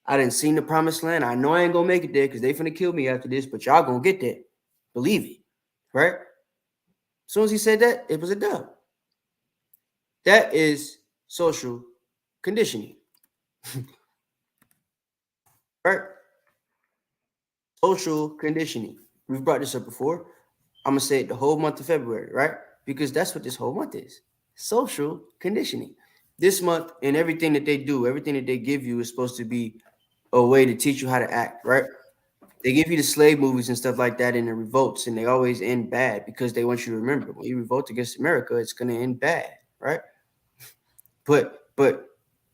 I didn't see the promised land. I know I ain't gonna make it there because they finna kill me after this, but y'all gonna get there. Believe it, right? As soon as he said that, it was a dub. That is social conditioning, right? Social conditioning. We've brought this up before. I'm gonna say it the whole month of February, right? Because that's what this whole month is. Social conditioning. this month and everything that they do, everything that they give you is supposed to be a way to teach you how to act, right? They give you the slave movies and stuff like that in the revolts, and they always end bad because they want you to remember when you revolt against America, it's gonna end bad, right? But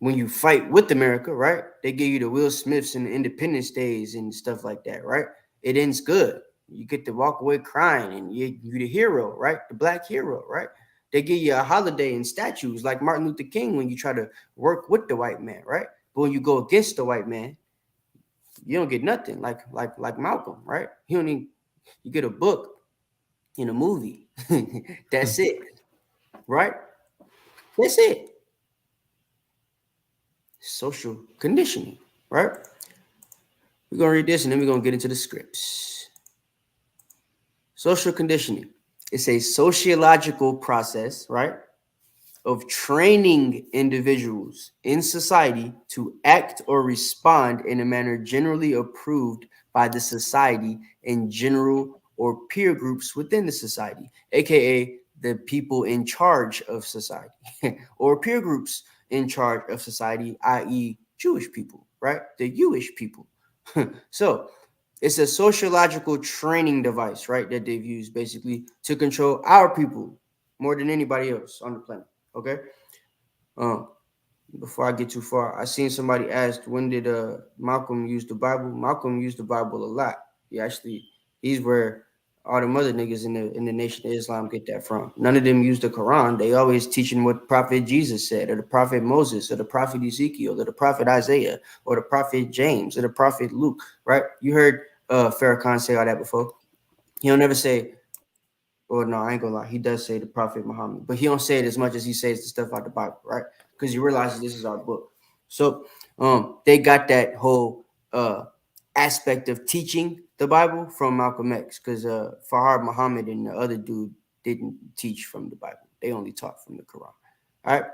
when you fight with America, right? They give you the Will Smiths and the Independence Days and stuff like that, right? It ends good. You get to walk away crying, and you're the hero, right? The black hero, right? They give you a holiday and statues like Martin Luther King when you try to work with the white man, right? But when you go against the white man, you don't get nothing. Like Malcolm, right? You don't even, you get a book in a movie. That's it, right? That's it. Social conditioning, right? We're going to read this and then we're going to get into the scripts. Social conditioning. It's a sociological process, right, of training individuals in society to act or respond in a manner generally approved by the society in general or peer groups within the society, aka the people in charge of society, or peer groups in charge of society, i.e., Jewish people, right? The Jewish people. So it's a sociological training device, right? That they've used basically to control our people more than anybody else on the planet. Okay. Um, Before I get too far, I seen somebody asked when did Malcolm use the Bible? Malcolm used the Bible a lot. He's where all the mother niggas in the Nation of Islam get that from. None of them use the Quran. They always teaching what Prophet Jesus said, or the Prophet Moses, or the Prophet Ezekiel, or the Prophet Isaiah, or the Prophet James, or the Prophet Luke. Right? You heard Farrakhan say all that before. He'll never say, well, no, I ain't gonna lie. He does say the Prophet Muhammad, but he don't say it as much as he says the stuff out the Bible, right? Because he realizes this is our book. So they got that whole aspect of teaching the Bible from Malcolm X, because Fahad Muhammad and the other dude didn't teach from the Bible. They only taught from the Quran. All right.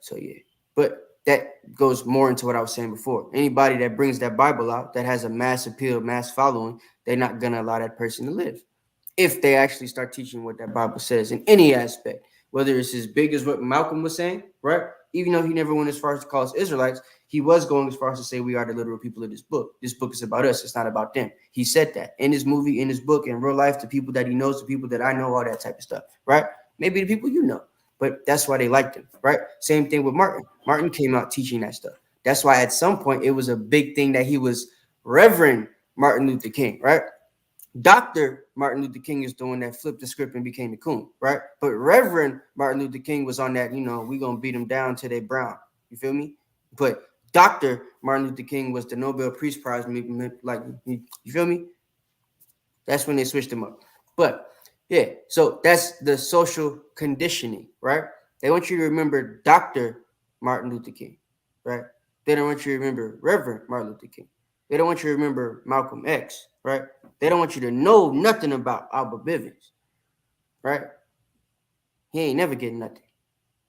So yeah. But that goes more into what I was saying before. Anybody that brings that Bible out that has a mass appeal, mass following, they're not gonna allow that person to live if they actually start teaching what that Bible says in any aspect, whether it's as big as what Malcolm was saying, right? Even though he never went as far as to call us Israelites, he was going as far as to say we are the literal people of this book. This book is about us. It's not about them. He said that in his movie, in his book, in real life, to people that he knows, to people that I know, all that type of stuff, right? Maybe the people you know, but that's why they liked him, right? Same thing with Martin. Martin came out teaching that stuff. That's why at some point it was a big thing that he was Reverend Martin Luther King, right? Dr. Martin Luther King is the one that flipped the script and became the coon, right? But Reverend Martin Luther King was on that, we gonna beat them down till they brown. You feel me? But Dr. Martin Luther King was the Nobel Peace Prize, like, you feel me? That's when they switched him up. But yeah, so that's the social conditioning, right? They want you to remember Dr. Martin Luther King, right? They don't want you to remember Reverend Martin Luther King. They don't want you to remember Malcolm X, right? They don't want you to know nothing about Albert Bivens, right? He ain't never getting nothing.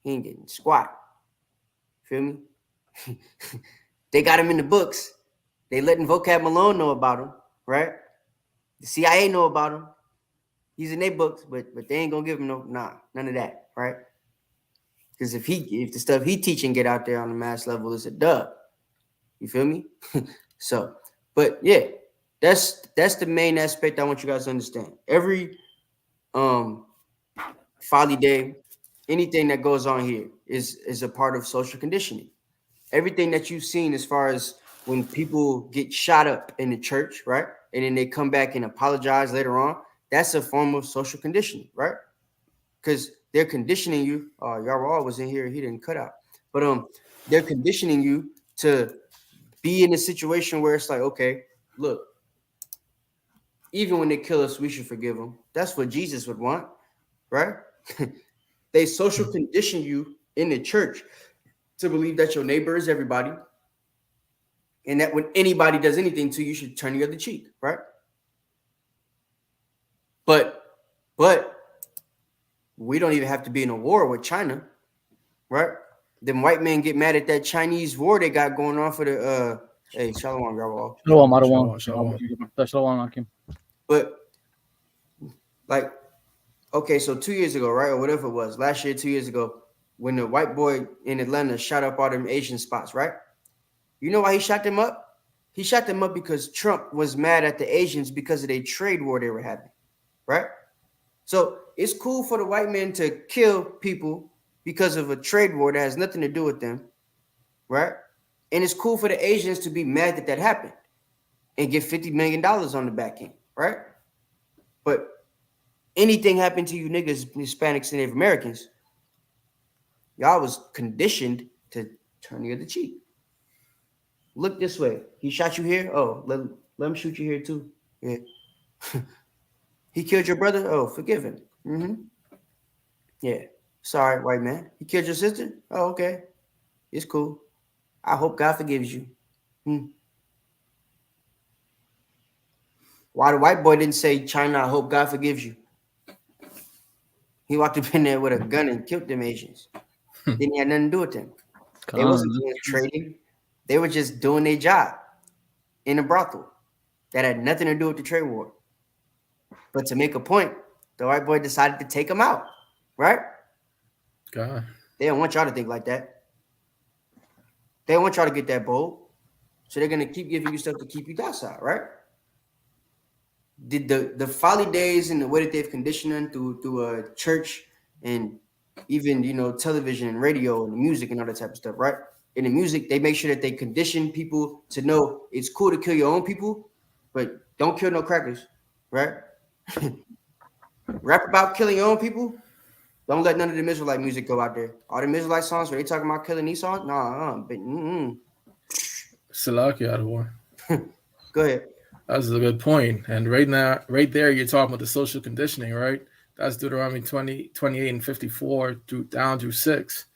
He ain't getting squat. Feel me? They got him in the books. They letting Vocab Malone know about him, right? The CIA know about him. He's in their books, but they ain't gonna give him none of that, right? Because if the stuff he teaching get out there on the mass level, it's a dub. You feel me? So, but yeah, that's the main aspect I want you guys to understand. Every folly day, anything that goes on here is a part of social conditioning. Everything that you've seen as far as when people get shot up in the church, right? And then they come back and apologize later on, that's a form of social conditioning, right? Because they're conditioning you. Y'all was in here, he didn't cut out. But they're conditioning you to be in a situation where it's like, okay, look, even when they kill us, we should forgive them. That's what Jesus would want, right? They social condition you in the church to believe that your neighbor is everybody, and that when anybody does anything to you, you should turn the other cheek, right? But we don't even have to be in a war with China, right? Them white men get mad at that Chinese war they got going on for the hey, Shalom, y'all. Shalom, Marwan. Shalom. Shalom, Akim. But like, okay, so 2 years ago, right, or whatever it was, last year, 2 years ago, when the white boy in Atlanta shot up all them Asian spots, right? You know why he shot them up? He shot them up because Trump was mad at the Asians because of their trade war they were having, right? So it's cool for the white men to kill people because of a trade war that has nothing to do with them, right? And it's cool for the Asians to be mad that that happened and get $50 million on the back end, right? But anything happened to you niggas, Hispanics, and Native Americans, y'all was conditioned to turn the other cheek. Look this way. He shot you here. Oh, let him shoot you here too. Yeah. He killed your brother. Oh, forgive him. Mm-hmm. Yeah. Sorry, white man. He killed your sister. Oh, okay. It's cool. I hope God forgives you. Hmm. Why the white boy didn't say, China, I hope God forgives you? He walked up in there with a gun and killed them Asians. Didn't have nothing to do with them. They wasn't doing trading. They were just doing their job in a brothel that had nothing to do with the trade war. But to make a point, the white boy decided to take them out, right? God. They don't want y'all to think like that. They don't want y'all to get that bold. So they're going to keep giving you stuff to keep you docile, right? The folly days and the way that they've conditioned them through church and even, television and radio and music and all that type of stuff, right? In the music, they make sure that they condition people to know it's cool to kill your own people, but don't kill no crackers, right? Rap about killing your own people. Don't let none of the Israelite music go out there. All the Israelite songs where they talking about killing these songs, Salaki out of war. Go ahead. That's a good point. And right now, right there, you're talking about the social conditioning, right? That's Deuteronomy 28 and 54 down through 56.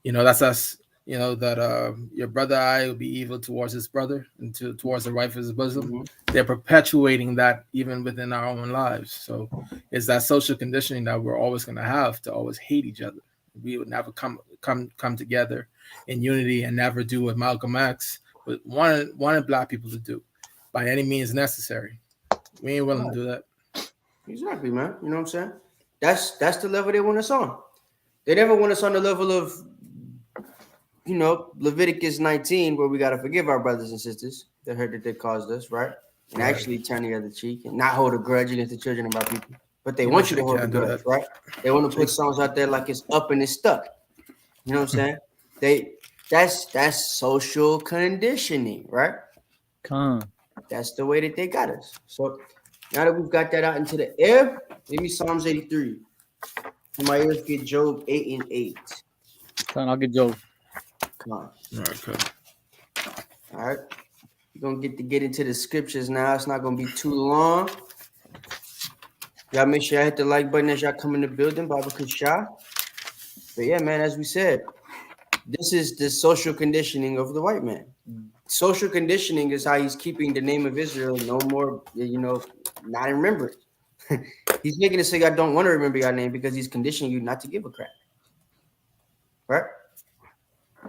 That's us. That your brother eye will be evil towards his brother and towards the wife of his bosom. Mm-hmm. They're perpetuating that even within our own lives. So it's that social conditioning that we're always going to have to always hate each other. We would never come together in unity and never do what Malcolm X wanted black people to do by any means necessary. We ain't willing to do that. Exactly, man. You know what I'm saying? That's the level they want us on. They never want us on the level of, Leviticus 19, where we got to forgive our brothers and sisters that hurt that they caused us, right? And actually turn the other cheek and not hold a grudge against the children of our people. But they want you to hold a grudge, right? They want to put songs out there like it's up and it's stuck. You know what I'm saying? That's social conditioning, right? That's the way that they got us. So now that we've got that out into the air, maybe Psalms 83. Somebody else get Job 8 and 8. I'll get Job. Come on. All right, cool. All right. We're going to get into the scriptures now. It's not going to be too long. Y'all make sure y'all hit the like button as y'all come in the building. Baba Kusha. But yeah, man, as we said, this is the social conditioning of the white man. Social conditioning is how he's keeping the name of Israel no more, not in remembrance. He's making it so y'all don't want to remember your name because he's conditioning you not to give a crap. Right?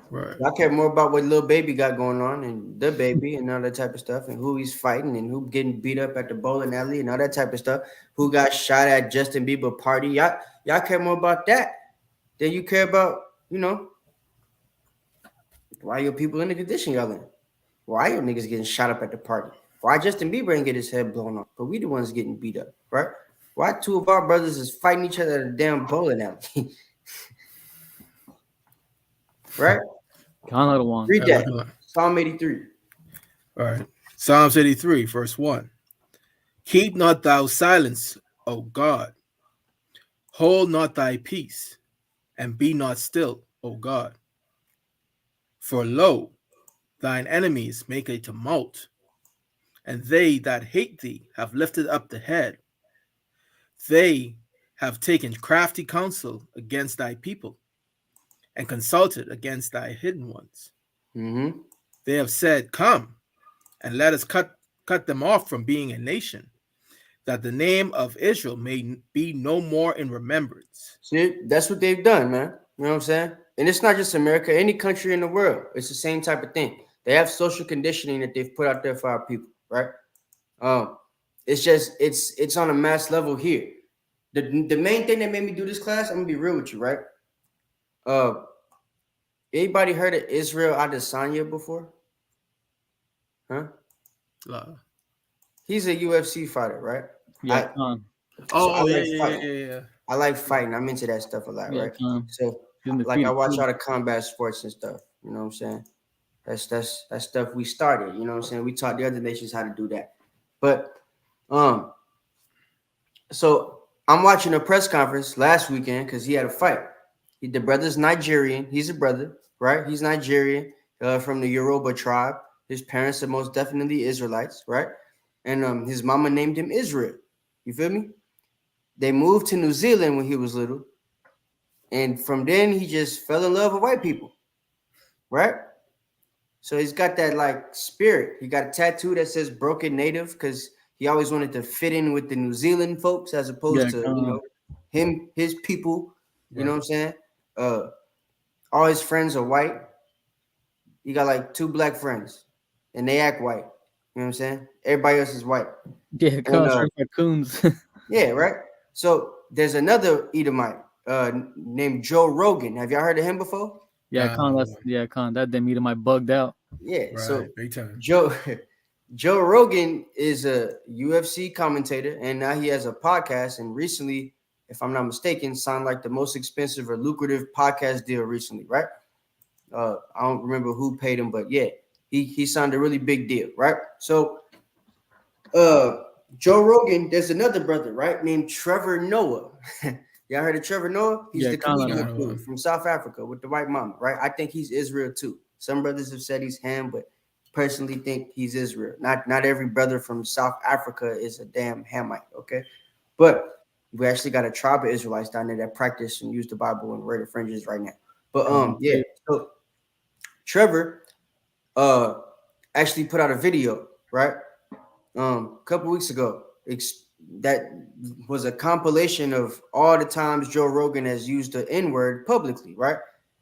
Right. I care more about what little baby got going on and the baby and all that type of stuff and who he's fighting and who getting beat up at the bowling alley and all that type of stuff. Who got shot at Justin Bieber party. Y'all care more about that than you care about, why your people in the condition y'all in. Why your niggas getting shot up at the party? Why Justin Bieber ain't get his head blown off? But we the ones getting beat up, right? Why two of our brothers is fighting each other at a damn bowling alley? Right? Read that. Psalm 83. All right. Psalms 83, verse 1. Keep not thou silence, O God. Hold not thy peace, and be not still, O God. For lo, thine enemies make a tumult, and they that hate thee have lifted up the head. They have taken crafty counsel against thy people, and consulted against thy hidden ones. Mm-hmm. They have said, Come, and let us cut them off from being a nation, that the name of Israel may be no more in remembrance. See, that's what they've done, man. You know what I'm saying? And it's not just America, any country in the world. It's the same type of thing. They have social conditioning that they've put out there for our people, right? It's just it's on a mass level here. The main thing that made me do this class, I'm gonna be real with you, right? Uh, anybody heard of Israel Adesanya before? Huh? Uh, He's a UFC fighter, right? Yeah, I Khan. so I oh, like yeah. fighting. I like fighting. I'm into that stuff a lot, Yeah, right? Khan. So He's like I undefeated watch too. all the combat sports and stuff. You know what I'm saying? That's stuff we started. You know what I'm saying? We taught the other nations how to do that. But um, so I'm watching a press conference last weekend because he had a fight. The brother's Nigerian. He's a brother, right? He's Nigerian, from the Yoruba tribe. His parents are most definitely Israelites, right? And his mama named him Israel. You feel me? They moved to New Zealand when he was little, and from then he just fell in love with white people, right? So he's got that like spirit. He got a tattoo that says "Broken Native" because he always wanted to fit in with the New Zealand folks as opposed Yeah, to Khan. his people. You know Right. what I'm saying? Uh, all his friends are white. He got like 2 black friends, and they act white. You know what I'm saying? Everybody else is white, Yeah, and Khan. Certified coons. yeah, right. So there's another Edomite named Joe Rogan. Have y'all heard of him before? Yeah, Khan. Khan. That damn eater might bugged out. Yeah. So Right. Big time. Joe Joe Rogan is a UFC commentator, and now he has a podcast. And recently, if I'm not mistaken, signed like the most expensive or lucrative podcast deal recently, right? I don't remember who paid him, but yeah, he signed a really big deal, right? So uh Joe Rogan, there's another brother, right, named Trevor Noah. Y'all heard of Trevor Noah? He's Yeah, the Khan. Yeah, I comedian know dude him. from South Africa with the white mama, right? I think he's Israel too. Some brothers have said he's Ham, but personally think he's Israel. Not every brother from South Africa is a damn Hamite, okay? But we actually got a tribe of Israelites down there that practice and use the Bible and wear the fringes right now. But Khan. yeah, so Trevor uh actually put out a video, right? A couple weeks ago. That was a compilation of all the times Joe Rogan has used the N word publicly, right?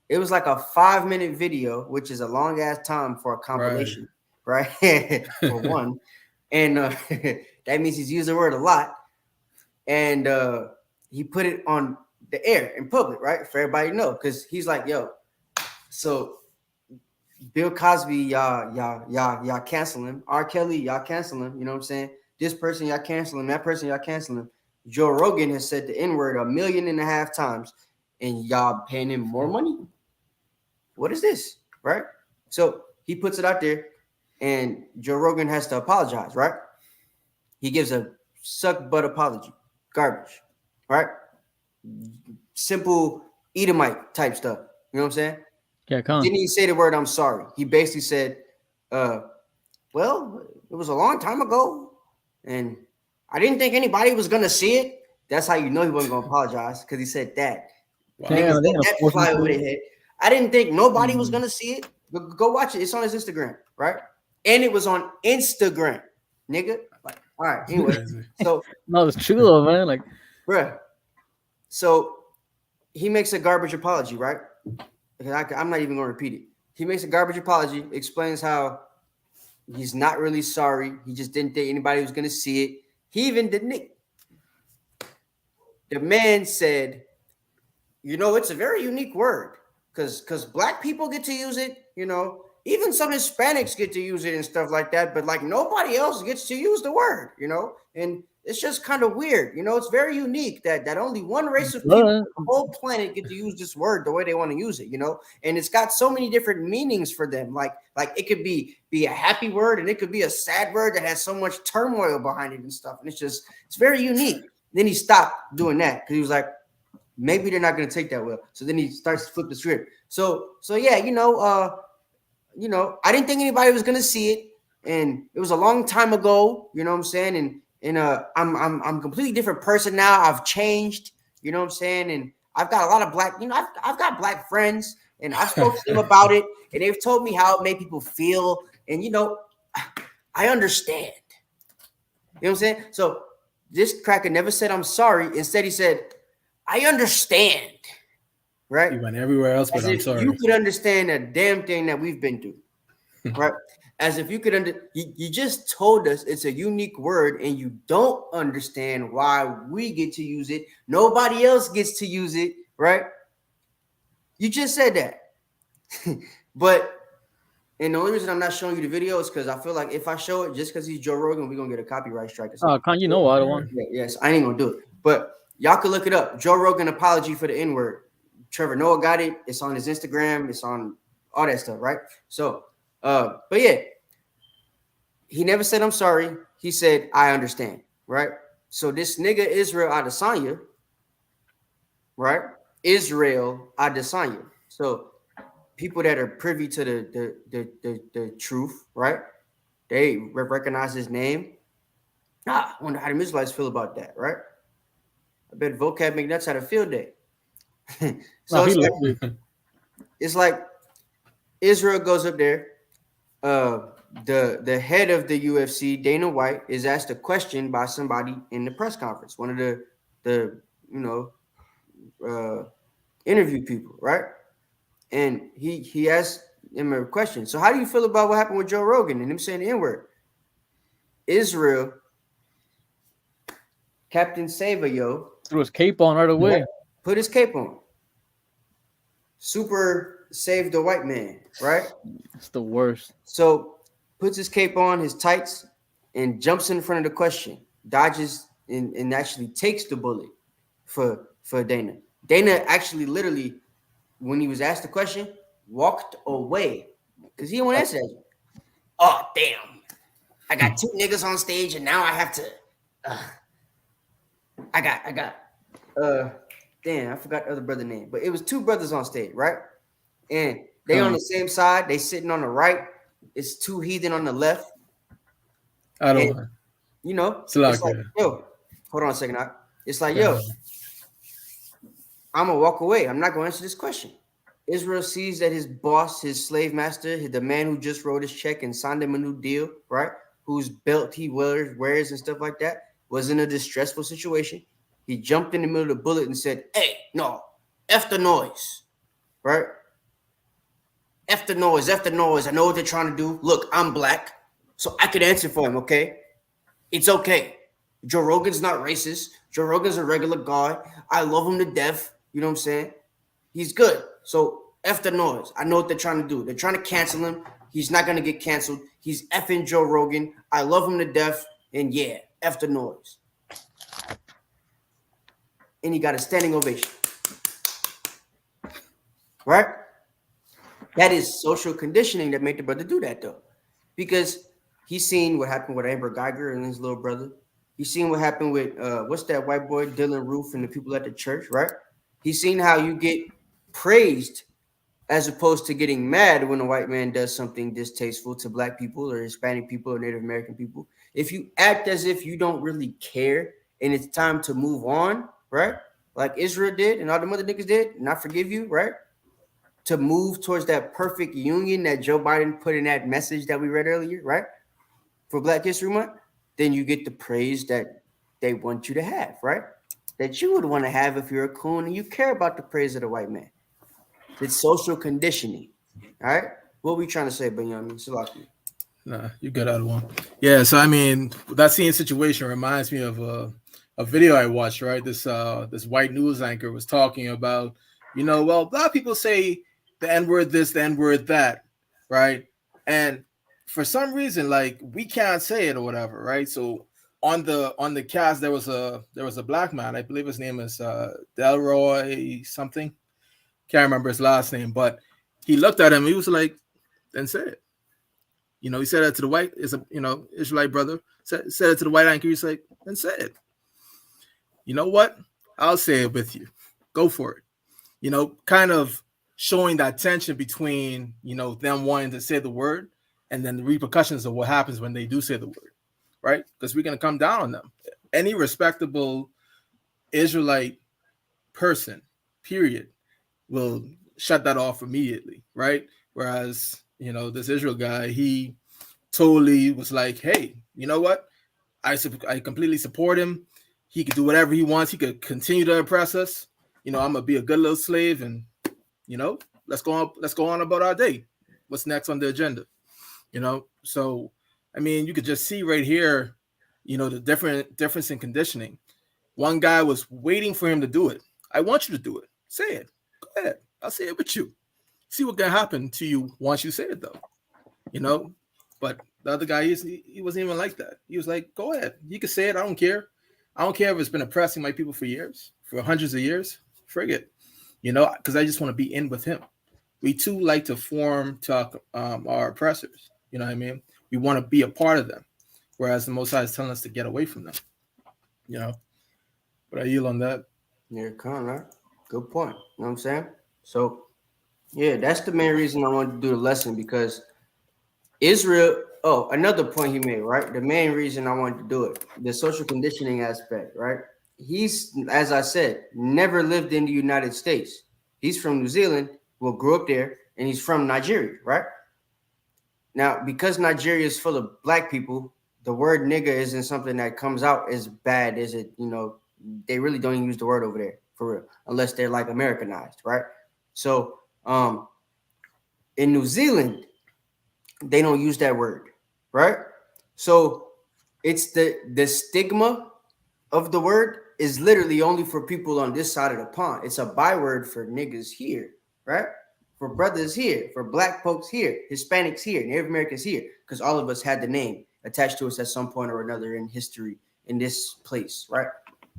It was like a 5 minute video, which is a long ass time for a Right. compilation, right? For one. And that means he's used the word a lot. And he put it on the air in public, right? For everybody to know. Because he's like, yo, so Bill Cosby, y'all cancel him. R. Kelly, y'all cancel him. You know what I'm saying? This person, y'all cancel him. That person, y'all cancel him. Joe Rogan has said the N-word 1.5 million times, and y'all paying him more money. What is this? Right? So he puts it out there, and Joe Rogan has to apologize, right? He gives a suck butt apology. Garbage. Right? Simple Edomite type stuff. You know what I'm saying? Yeah, Khan. Didn't even say the word I'm sorry. He basically said, well, it was a long time ago, and I didn't think anybody was gonna see it. That's how you know he wasn't gonna apologize, because he said that. Wow. Niggas Damn, they let gonna that force him fly over to. their head. I didn't think nobody was Mm. gonna see it. Go watch it. It's on his Instagram, right? And it was on Instagram, nigga. Like, all right, anyway. Crazy. So, No, it's true though, man. Like, bruh. So he makes a garbage apology, right? I'm not even gonna repeat it. He makes a garbage apology, explains how he's not really sorry. He just didn't think anybody was gonna see it. He even didn't. The man said, it's a very unique word because black people get to use it. Even some Hispanics get to use it and stuff like that. But like nobody else gets to use the word. And it's just kind of weird. It's very unique that only one race of people on but the whole planet get to use this word the way they want to use it. And it's got so many different meanings for them. Like it could be a happy word and it could be a sad word that has so much turmoil behind it and stuff. And it's very unique. Then he stopped doing that because he was like, maybe they're not going to take that well. So then he starts to flip the script. So yeah, I didn't think anybody was going to see it, and it was a long time ago. You know what I'm saying? And I'm a completely different person now. I've changed. You know what I'm saying? And I've got a lot of black. I've got black friends, and I've spoken to them about it, and they've told me how it made people feel, and I understand. You know what I'm saying? So this cracker never said I'm sorry. Instead, he said, I understand, right? He went everywhere else, but As I'm if sorry. you could understand a damn thing that we've been through, right? As if you could you just told us it's a unique word and you don't understand why we get to use it. Nobody else gets to use it, right? You just said that. But and the only reason I'm not showing you the video is because I feel like if I show it just because he's Joe Rogan, we're gonna get a copyright strike or something. Oh, Con, you know I don't want. Yeah, yes, I ain't gonna do it. But y'all can look it up. Joe Rogan apology for the N-word. Trevor Noah got it. It's on his Instagram. It's on all that stuff, right? So, but yeah, he never said I'm sorry. He said I understand, right? So this nigga Israel Adesanya, right? Israel Adesanya. So people that are privy to the truth, right? They recognize his name. I wonder how the Israelites feel about that, right? I bet Vocab McNuts had a field day. So it's like Israel goes up there. The head of the UFC, Dana White, is asked a question by somebody in the press conference. One of the interview people, right? And he asked him a question. So how do you feel about what happened with Joe Rogan and him saying the N-word? Israel, Captain Savayo, threw his cape on right away. put his cape on. Super save the white man, right? It's the worst. So puts his cape on, his tights, and jumps in front of the question, dodges and actually takes the bullet for Dana. Dana actually literally, when he was asked the question, walked away because he didn't want to answer that. Oh, damn. I got two niggas on stage and now I have to damn, I forgot the other brother name, but it was two brothers on stage, right? And they on the same side, they sitting on the right. It's two heathen on the left. I don't know. You know, It's like, yo, hold on a second. It's like, yo, I'm gonna walk away. I'm not gonna answer this question. Israel sees that his boss, his slave master, the man who just wrote his check and signed him a new deal, right? Whose belt he wears and stuff like that, was in a distressful situation. He jumped in the middle of the bullet and said, "Hey, no, F the noise, right? F the noise, F the noise. I know what they're trying to do. Look, I'm black, so I could answer for him, okay? It's okay. Joe Rogan's not racist. Joe Rogan's a regular guy. I love him to death. You know what I'm saying? He's good. So F the noise. I know what they're trying to do. They're trying to cancel him. He's not going to get canceled. He's effing Joe Rogan. I love him to death. And yeah, F the noise." And he got a standing ovation. Right? That is social conditioning that made the brother do that, though. Because he's seen what happened with Amber Geiger and his little brother. He's seen what happened with, what's that white boy, Dylan Roof, and the people at the church, right? He's seen how you get praised as opposed to getting mad when a white man does something distasteful to black people or Hispanic people or Native American people. If you act as if you don't really care and it's time to move on, right? Like Israel did and all the other niggas did, and I forgive you, right? To move towards that perfect union that Joe Biden put in that message that we read earlier, right? For Black History Month, then you get the praise that they want you to have, right? That you would want to have if you're a coon and you care about the praise of the white man. It's social conditioning. All right. What are we trying to say, Benjamin? Salaki? Nah, you got out of one. Yeah, so I mean, that same situation reminds me of a video I watched, right? This white news anchor was talking about, well, black people say the N-word this, the N-word that, right? And for some reason, like, we can't say it or whatever, right? So on the cast, there was a black man, I believe his name is Delroy something. Can't remember his last name, but he looked at him. He was like, "Then say it." He said that to the white, Israelite brother. Said it to the white anchor. He's like, "Then say it." You know what? I'll say it with you. Go for it. Kind of showing that tension between, them wanting to say the word and then the repercussions of what happens when they do say the word, right? Because we're going to come down on them. Any respectable Israelite person, period, will shut that off immediately, right? Whereas, this Israel guy, he totally was like, "Hey, you know what? I completely support him. He could do whatever he wants. He could continue to oppress us. I'm gonna be a good little slave, and let's go on about our day. What's next on the agenda? So I mean, you could just see right here, the difference in conditioning. One guy was waiting for him to do it. I want you to do it. Say it. Go ahead. I'll say it with you. See what can happen to you once you say it, though. You know. But the other guy, he wasn't even like that. He was like, "Go ahead, you can say it. I don't care. I don't care if it's been oppressing my people for years, for hundreds of years. Frig it, because I just want to be in with him. We too like to form to our oppressors. You know what I mean? We want to be a part of them, whereas the Most High is telling us to get away from them. You know. But I yield on that. Yeah, Conrad. Good point. You know what I'm saying? So, yeah, that's the main reason I wanted to do the lesson because Israel. Oh, another point he made, right? The main reason I wanted to do it, the social conditioning aspect, right? He's, as I said, never lived in the United States. He's from New Zealand, well, grew up there, and he's from Nigeria, right? Now, because Nigeria is full of black people, the word nigga isn't something that comes out as bad as it, they really don't even use the word over there for real, unless they're like Americanized, right? So, in New Zealand, they don't use that word, right? So it's the stigma of the word is literally only for people on this side of the pond. It's a byword for niggas here, right? For brothers here, for black folks here, Hispanics here, Native Americans here, because all of us had the name attached to us at some point or another in history in this place, right?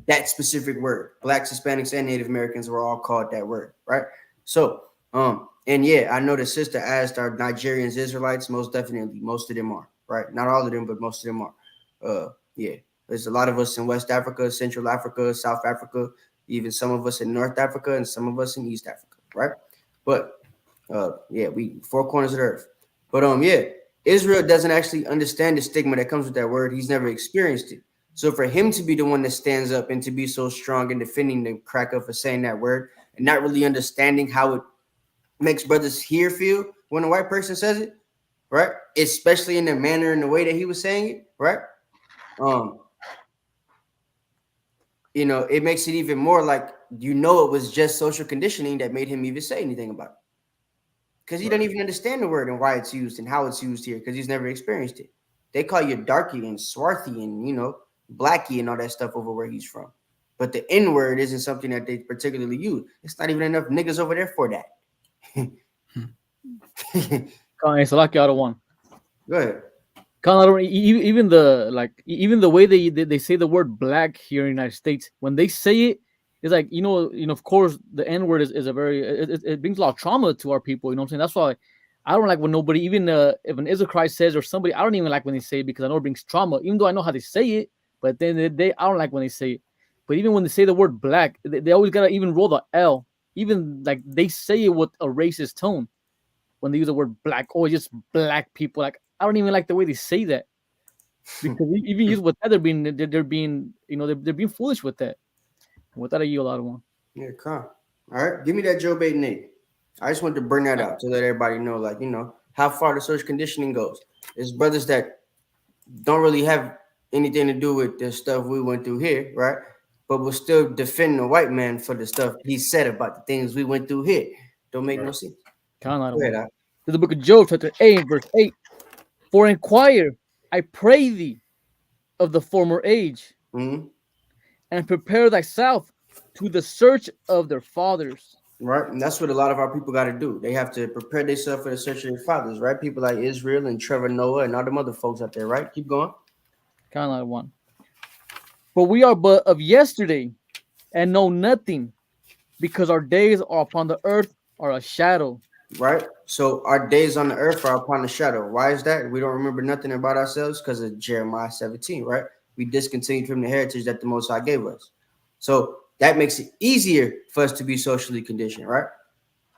That specific word, blacks, Hispanics, and Native Americans were all called that word, right? So, and yeah, I know the sister asked, are Nigerians Israelites? Most definitely, most of them are, right? Not all of them, but most of them are. Yeah, there's a lot of us in West Africa, Central Africa, South Africa, even some of us in North Africa, and some of us in East Africa, right? But yeah, we four corners of the earth. But yeah, Israel doesn't actually understand the stigma that comes with that word. He's never experienced it. So for him to be the one that stands up and to be so strong in defending the cracker for saying that word and not really understanding how it makes brothers here feel when a white person says it, right? Especially in the manner and the way that he was saying it, right? It makes it even more like it was just social conditioning that made him even say anything about it. Because he doesn't even understand the word and why it's used and how it's used here because he's never experienced it. They call you darky and swarthy and, blacky and all that stuff over where he's from. But the N word isn't something that they particularly use. It's not even enough niggas over there for that. It's like out of one. Go ahead. Even the way they say the word black here in the United States, when they say it, it's like of course the N word is a very it brings a lot of trauma to our people. You know what I'm saying? That's why I don't like when nobody, even if an Israelite says or somebody, I don't even like when they say it because I know it brings trauma. Even though I know how they say it, but then I don't like when they say it. But even when they say the word black, they always gotta even roll the L. Even like they say it with a racist tone when they use the word black or just black people. Like I don't even like the way they say that because even use with that they're being they're being foolish with that. With that, I yield out of one. Yeah, come. All right, give me that Joe Bait Nate. I just wanted to bring that out to let everybody know, how far the social conditioning goes. There's brothers that don't really have anything to do with the stuff we went through here, right? But will still defend the white man for the stuff he said about the things we went through here. Don't make no sense. Count out of Go ahead, one. To the book of Job, chapter 8, verse 8. For inquire, I pray thee, of the former age, and prepare thyself to the search of their fathers. Right, and that's what a lot of our people got to do. They have to prepare themselves for the search of their fathers, right? People like Israel and Trevor Noah and all them other folks out there, right? Keep going. Count out of one. For we are but of yesterday, and know nothing, because our days are upon the earth are a shadow. Right? So our days on the earth are upon the shadow. Why is that? We don't remember nothing about ourselves because of Jeremiah 17, right? We discontinued from the heritage that the Most High gave us. So that makes it easier for us to be socially conditioned, right?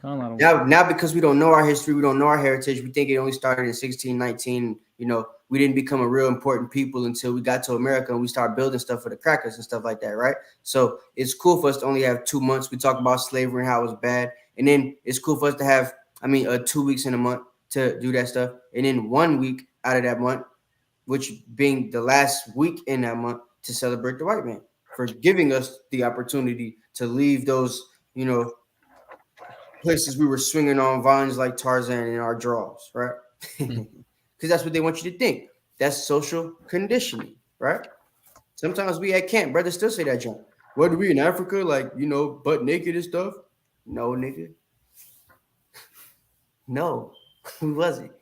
Now, because we don't know our history, we don't know our heritage, we think it only started in 1619. We didn't become a real important people until we got to America and we started building stuff for the crackers and stuff like that, right? So it's cool for us to only have 2 months. We talk about slavery and how it was bad. And then it's cool for us to have, 2 weeks in a month to do that stuff. And then 1 week out of that month, which being the last week in that month, to celebrate the white man for giving us the opportunity to leave those, places we were swinging on vines like Tarzan in our drawers, right? Because that's what they want you to think. That's social conditioning, right? Sometimes we at camp, brothers still say that, John. What are we in Africa, butt naked and stuff? No, nigga. No, we wasn't.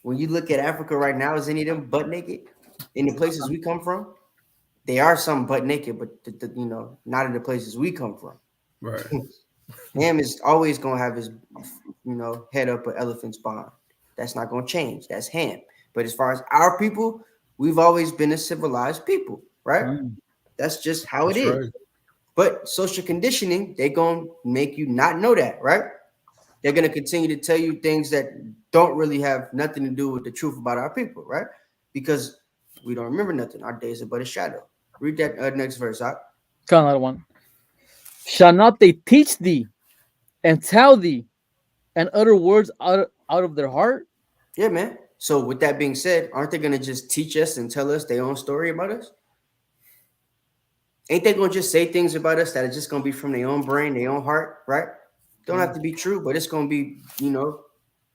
When you look at Africa right now, is any of them butt naked? In the places we come from, they are some butt naked, but not in the places we come from. Right. Ham is always gonna have his, head up an elephant's bond. That's not gonna change. That's Ham. But as far as our people, we've always been a civilized people, right? Mm. That's just how it That's is. right. But social conditioning, they're gonna make you not know that, right? They're gonna continue to tell you things that don't really have nothing to do with the truth about our people, right? Because we don't remember nothing. Our days are but a shadow. Read that next verse out. Got another one. Shall not they teach thee and tell thee and utter words out of their heart? Yeah, man. So with that being said, aren't they gonna just teach us and tell us their own story about us? Ain't they gonna just say things about us that are just gonna be from their own brain, their own heart, right? Don't have to be true, but it's gonna be,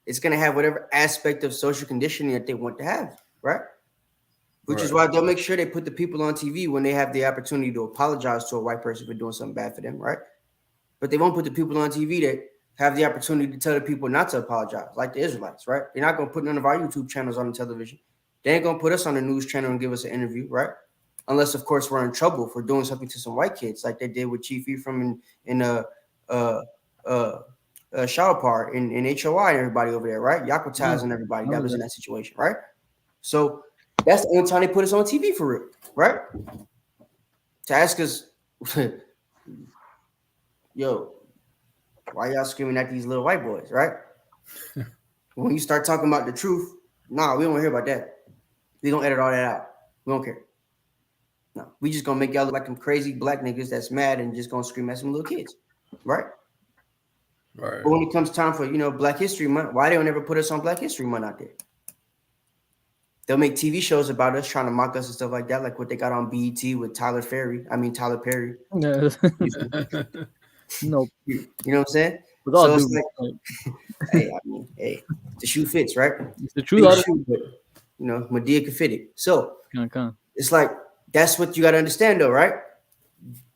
it's gonna have whatever aspect of social conditioning that they want to have, right? Which is Right. why they'll make sure they put the people on TV when they have the opportunity to apologize to a white person for doing something bad for them, right? But they won't put the people on TV that have the opportunity to tell the people not to apologize, like the Israelites, right? They're not gonna put none of our YouTube channels on the television. They ain't gonna put us on the news channel and give us an interview, right? Unless, of course, we're in trouble for doing something to some white kids, like they did with Chief Ephraim in uh, uh, shower part in HOI and everybody over there, right? Yeah, Yakutas and everybody that remember was in that. that situation, right? So that's the only time they put us on TV for real, right? To ask us, yo, why y'all screaming at these little white boys, right? When you start talking about the truth, nah, we don't hear about that. We gonna edit all that out. We don't care. No, we just gonna make y'all look like some crazy black niggas that's mad and just gonna scream at some little kids, right? Right. But when it comes time for Black History Month, why they don't ever put us on Black History Month out there? They'll make TV shows about us, trying to mock us and stuff like that, like what they got on BET with Tyler Perry. Yeah. No, You know what I'm saying? with all So it's due like, respect, hey, the shoe fits, right? it's the truth. Big Out of shoe, but Medea can fit it. So kind. it's like that's what you got to understand, though, right?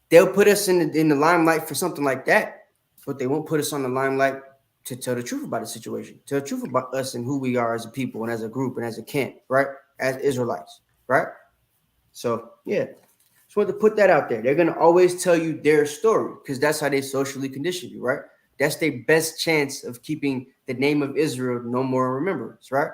They'll put us in the limelight for something like that, but they won't put us on the limelight to tell the truth about the situation, tell the truth about us and who we are as a people and as a group and as a camp, right? As Israelites, right? So yeah, just want to put that out there. They're gonna always tell you their story because that's how they socially condition you, right? That's their best chance of keeping the name of Israel no more in remembrance, right?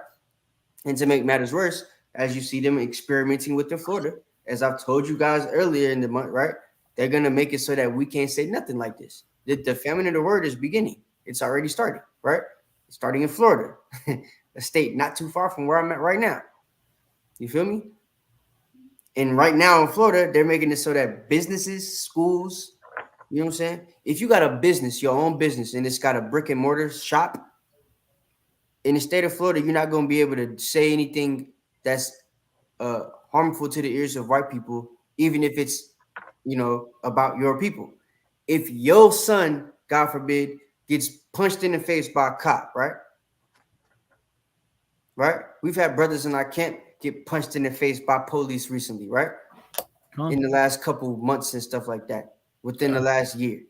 And to make matters worse, as you see them experimenting with in Florida, as I've told you guys earlier in the month, right? They're gonna make it so that we can't say nothing like this. The famine of the word is beginning. It's already started, right? It's starting in Florida, a state not too far from where I'm at right now. You feel me? And right now in Florida, they're making it so that businesses, schools, you know what I'm saying? If you got a business, your own business, and it's got a brick and mortar shop, in the state of Florida, you're not going to be able to say anything that's harmful to the ears of white people, even if it's, about your people. If your son, God forbid, gets punched in the face by a cop, right? Right? We've had brothers in our camp get punched in the face by police recently, right? In the last couple months and stuff like that, within the last year.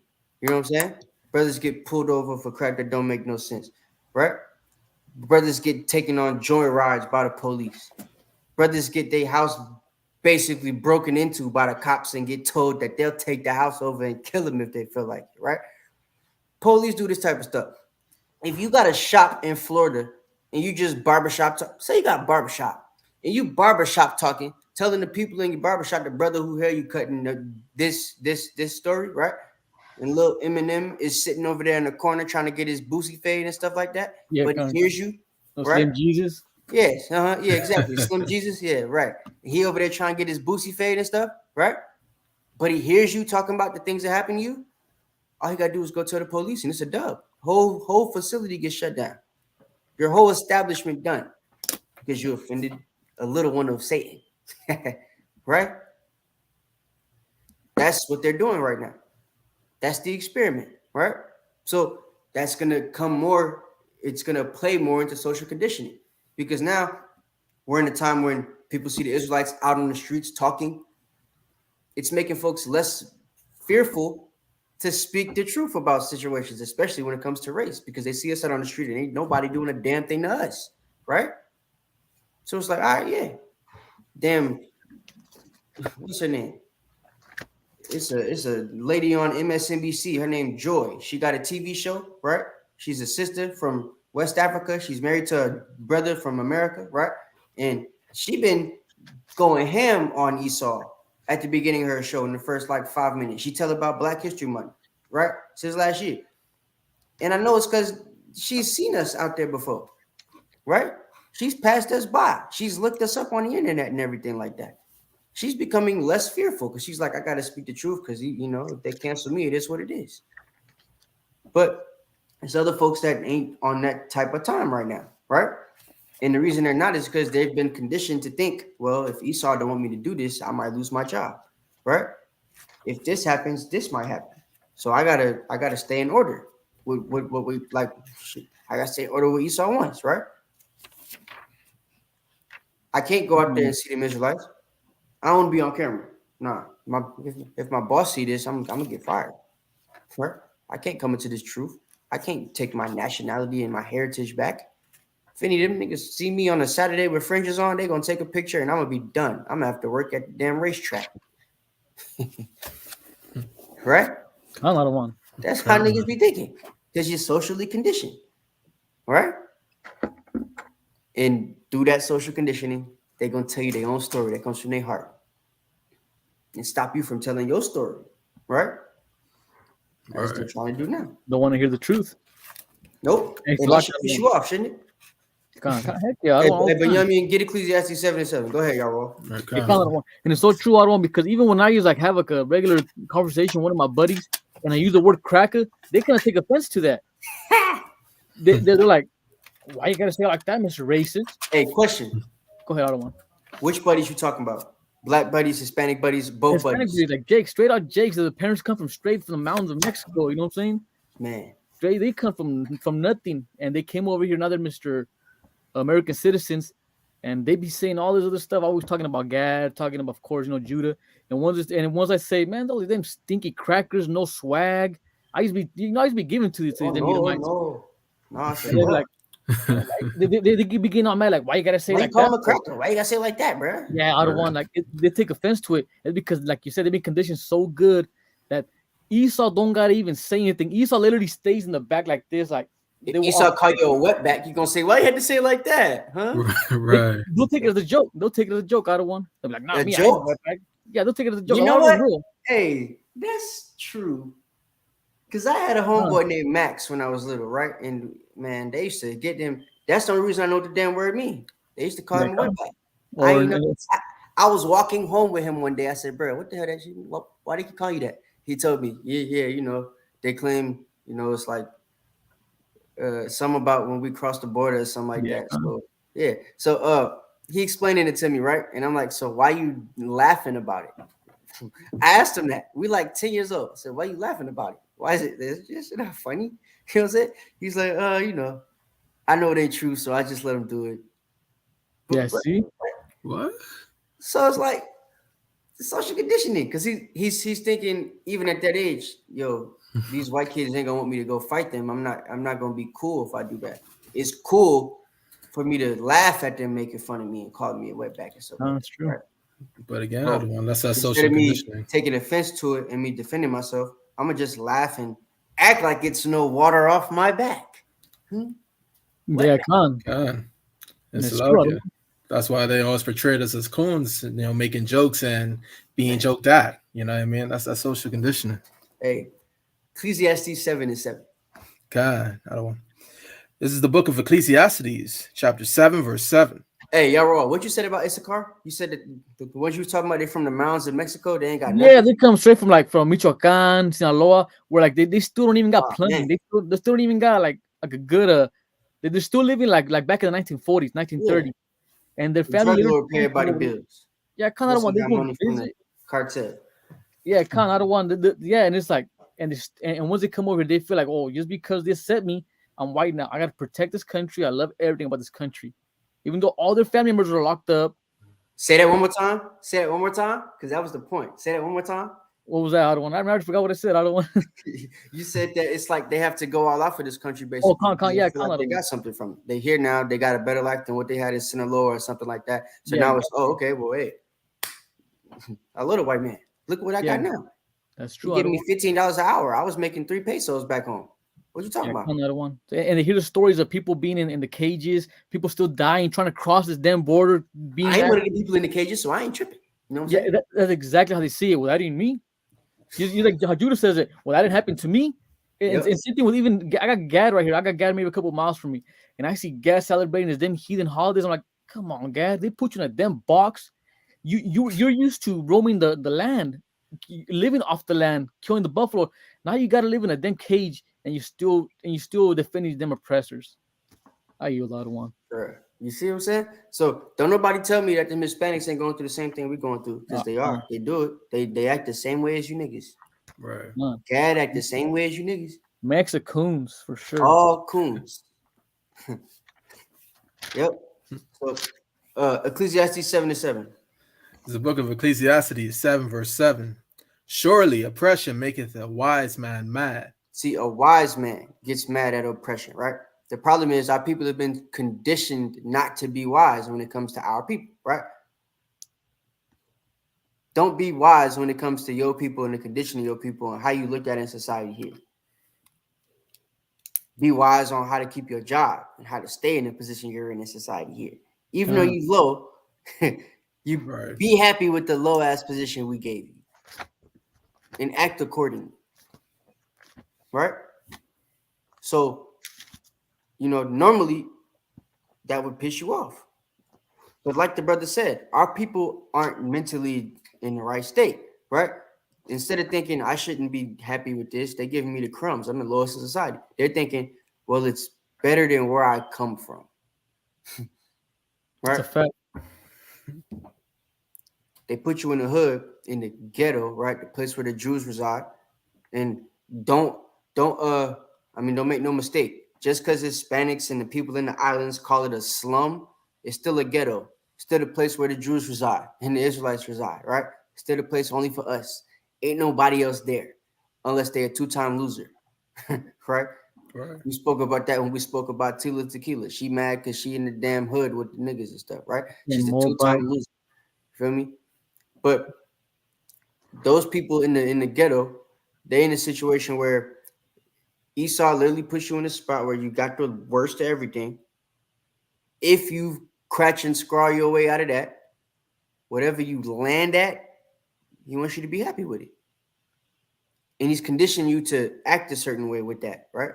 You know what I'm saying? Brothers get pulled over for crap that don't make no sense, right? Brothers get taken on joint rides by the police. Brothers get their house basically broken into by the cops and get told that they'll take the house over and kill them if they feel like it, right? Police do this type of stuff. If you got a shop in Florida and you just barbershop talk, say you got a barbershop and you barbershop talking, telling the people in your barbershop, the brother who hair you cutting this story, right? And little Eminem is sitting over there in the corner trying to get his boosie fade and stuff like that. Yeah, But he hears you, no right? Slim Jesus. Yes, yeah, exactly. Slim Jesus, yeah, right. He over there trying to get his boosie fade and stuff, right? But he hears you talking about the things that happen to you. All you gotta do is go tell the police, and it's a dub. Whole facility gets shut down. Your whole establishment done because you offended a little one of Satan, right? That's what they're doing right now. That's the experiment, right? So that's gonna come more. It's gonna play more into social conditioning because now we're in a time when people see the Israelites out on the streets talking. It's making folks less fearful to speak the truth about situations, especially when it comes to race, because they see us out on the street and ain't nobody doing a damn thing to us, right? So it's like, all right, yeah, damn, what's her name? It's a lady on MSNBC. Her name Joy. She got a TV show, right? She's a sister from West Africa. She's married to a brother from America, right? And she been going ham on Esau at the beginning of her show in the first like 5 minutes. She tell about Black History Month, right? Since last year. And I know it's because she's seen us out there before, right? She's passed us by. She's looked us up on the internet and everything like that. She's becoming less fearful because she's like, I got to speak the truth because, if they cancel me, it is what it is. But there's other folks that ain't on that type of time right now, right? And the reason they're not is because they've been conditioned to think, well, if Esau don't want me to do this, I might lose my job, right? If this happens, this might happen. So I gotta stay in order with what we like. I gotta stay in order with Esau wants, right? I can't go out there and see them Israelites. I don't want to be on camera. Nah, if my boss see this, I'm gonna get fired. Right? I can't come into this truth. I can't take my nationality and my heritage back. If any of them niggas see me on a Saturday with fringes on, they gonna take a picture and I'm gonna be done. I'm gonna have to work at the damn racetrack. Right? Another one. That's how niggas be thinking. Because you're socially conditioned. Right? And through that social conditioning, they're gonna tell you their own story that comes from their heart. And stop you from telling your story. Right? As they're trying to do now. Don't want to hear the truth. Nope. Hey, That should piss you off, shouldn't it? Heck yeah, I don't But get Ecclesiastes 7:7. Go ahead, y'all. And it's so true, I don't, because even when I have like a regular conversation with one of my buddies and I use the word cracker, they kind of take offense to that. They're like, why you gotta say it like that, Mr. Racist? Hey, question. Go ahead, I don't want. Which buddies you talking about? Black buddies, Hispanic buddies, both Hispanic buddies. Like Jake, straight out Jake's. The parents come from straight from the mountains of Mexico. You know what I'm saying? Man. Straight, they come from nothing, and they came over here. Now they're Mr. American citizens, and they be saying all this other stuff. Always talking about Gad, talking about, of course, Judah. And once I say, man, those them stinky crackers, no swag. I used to be giving to these Edomites. No, like, they begin on mad like, why you gotta say like that? Him a cracker? Why you gotta say it like that, bro? Yeah, I don't want they take offense to it. It's because, like you said, they've been conditioned so good that Esau don't gotta even say anything. Esau literally stays in the back like this, like. Esau call you a wetback. You gonna say, why you had to say it like that, huh? Right. They'll take it as a joke. I don't want. They'll be like, nah, me, joke? Yeah, they'll take it as a joke. You know what? Hey, that's true. Because I had a homeboy named Max when I was little, right? And man, they used to get them. That's the only reason I know what the damn word mean. They used to call him wetback. I was walking home with him one day. I said, bro, what the hell that shit? Why did he call you that? He told me, yeah, they claim, it's like some about when we crossed the border or something like that. So yeah. So he explaining it to me, right? And I'm like, so why you laughing about it? I asked him that. We like 10 years old. I said, why you laughing about it? Why is it this? Not funny? You know what I'm saying? He's like, I know it ain't true, so I just let him do it. See? What? So it's like social conditioning, because he's thinking even at that age, these white kids ain't gonna want me to go fight them. I'm not gonna be cool if I do that. It's cool for me to laugh at them making fun of me and call me a wetback and stuff. That's true. Right? But again, that's that social instead of me conditioning. Taking offense to it and me defending myself, I'm gonna just laugh and act like it's no water off my back. Yeah, It's love. That's why they always portrayed us as coons, making jokes and being joked at. You know what I mean? That's that social conditioning. Hey, Ecclesiastes 7:7. God, I don't want. This is the book of Ecclesiastes, chapter 7, verse 7. Hey, y'all, what you said about Issachar? You said that the ones you were talking about, they're from the mountains of Mexico. They ain't got nothing. Yeah, they come straight from Michoacan, Sinaloa, where like they still don't even got plenty. They still don't even got like a good they're still living like back in the 1940s, 1930s. And their family were paid everybody bills. Yeah, kind of want they go visit. Cartel. Yeah, kind of want and it's like and once they come over, they feel like, oh, just because they accept me, I'm white now. I gotta protect this country. I love everything about this country. Even though all their family members are locked up. Say that one more time. Say that one more time. Because that was the point. Say that one more time. What was that? I don't want. I forgot what I said. I don't want. You said that it's like they have to go all out for this country, Oh, basically. yeah, They feel like they got something from it. They here now. They got a better life than what they had in Sinaloa or something like that. So Yeah, now it's, oh, okay, well, hey, I love the white man. Look what I got now. That's He true. giving me $15 an hour. I was making 3 pesos back home. What you talking about? Another one. And they hear the stories of people being in the cages, people still dying, trying to cross this damn border. Being I ain't one of the people in the cages, so I ain't tripping. You know what I'm saying? That's exactly how they see it. Well, that ain't me. You like how Judah says it. Well, that didn't happen to me. And same thing with even I got Gad right here. I got Gad maybe a couple miles from me, and I see Gad celebrating his damn heathen holidays. I'm like, come on, Gad. They put you in a damn box. You're used to roaming the land, living off the land, killing the buffalo. Now you got to live in a damn cage, and you still defend these damn oppressors. I you a lot of one. Sure. You see what I'm saying? So don't nobody tell me that the Hispanics ain't going through the same thing we're going through, because they are. They do it. They act the same way as you niggas. Right. Gad act the same way as you niggas. Mexicans for sure. All coons. Yep. So Ecclesiastes 7:7. The book of Ecclesiastes 7 verse 7. Surely oppression maketh a wise man mad. See, a wise man gets mad at oppression, right? The problem is our people have been conditioned not to be wise when it comes to our people, right? Don't be wise when it comes to your people and the condition of your people and how you look at it in society here. Be wise on how to keep your job and how to stay in the position you're in society here. Even though you're low, you be happy with the low ass position we gave you and act accordingly, right? So, normally that would piss you off. But like the brother said, our people aren't mentally in the right state, right? Instead of thinking I shouldn't be happy with this, they're giving me the crumbs. I'm the lowest in society. They're thinking, well, it's better than where I come from. Right? It's a fact. They put you in the hood, in the ghetto, right? The place where the Jews reside. And don't make no mistake. Just because Hispanics and the people in the islands call it a slum, it's still a ghetto. Still a place where the Jews reside and the Israelites reside, right? Still a place only for us. Ain't nobody else there unless they're a 2-time loser, right? Right. We spoke about that when we spoke about Tila Tequila. She mad because she in the damn hood with the niggas and stuff, right? She's a 2-time loser. Feel me? But those people in the ghetto, they in a situation where Esau literally puts you in a spot where you got the worst of everything. If you cratch and scrawl your way out of that, whatever you land at, he wants you to be happy with it. And he's conditioning you to act a certain way with that, right?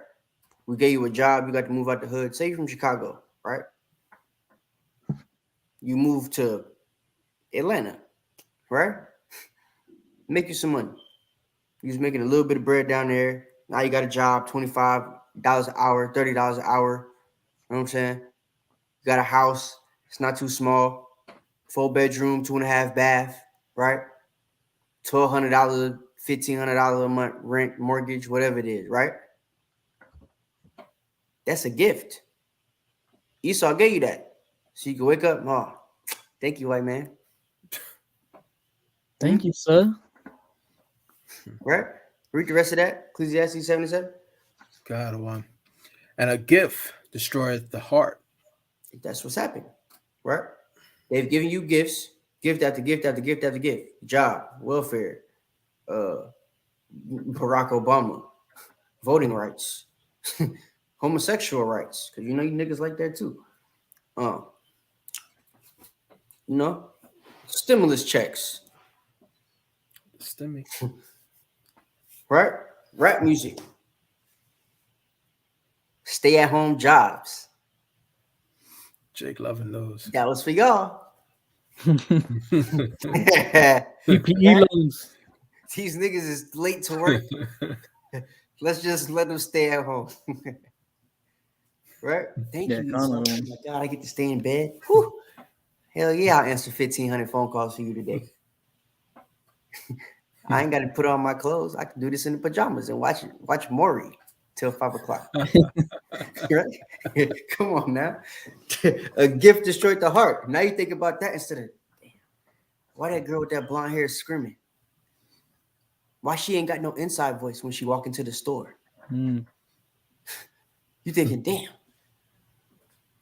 We gave you a job, you got to move out the hood. Say you're from Chicago, right? You move to Atlanta, right? Make you some money. You was making a little bit of bread down there. Now you got a job, $25 an hour, $30 an hour. You know what I'm saying? You got a house. It's not too small. 4-bedroom, 2.5 bath, right? $1,200, $1,500 a month rent, mortgage, whatever it is, right? That's a gift. Esau gave you that. So you can wake up, oh, thank you, white man. Thank you, sir. Right? Read the rest of that. Ecclesiastes 7:7. God one. And a gift destroyeth the heart. That's what's happening, right? They've given you gifts, gift after gift after gift after gift. Job, welfare, Barack Obama, voting rights, homosexual rights, because you niggas like that too. Stimulus checks. Stimmy. Right? Rap music. Stay at home jobs. Jake loving those. That was for y'all. PPE loans. These niggas is late to work. Let's just let them stay at home. Right? Thank you. Oh my God, I get to stay in bed. Whew. Hell yeah, I'll answer 1,500 phone calls for you today. I ain't got to put on my clothes. I can do this in the pajamas and watch Maury till 5 o'clock. Right? Come on now. A gift destroyed the heart. Now you think about that instead of, damn, why that girl with that blonde hair is screaming? Why she ain't got no inside voice when she walk into the store? Mm. You thinking, damn,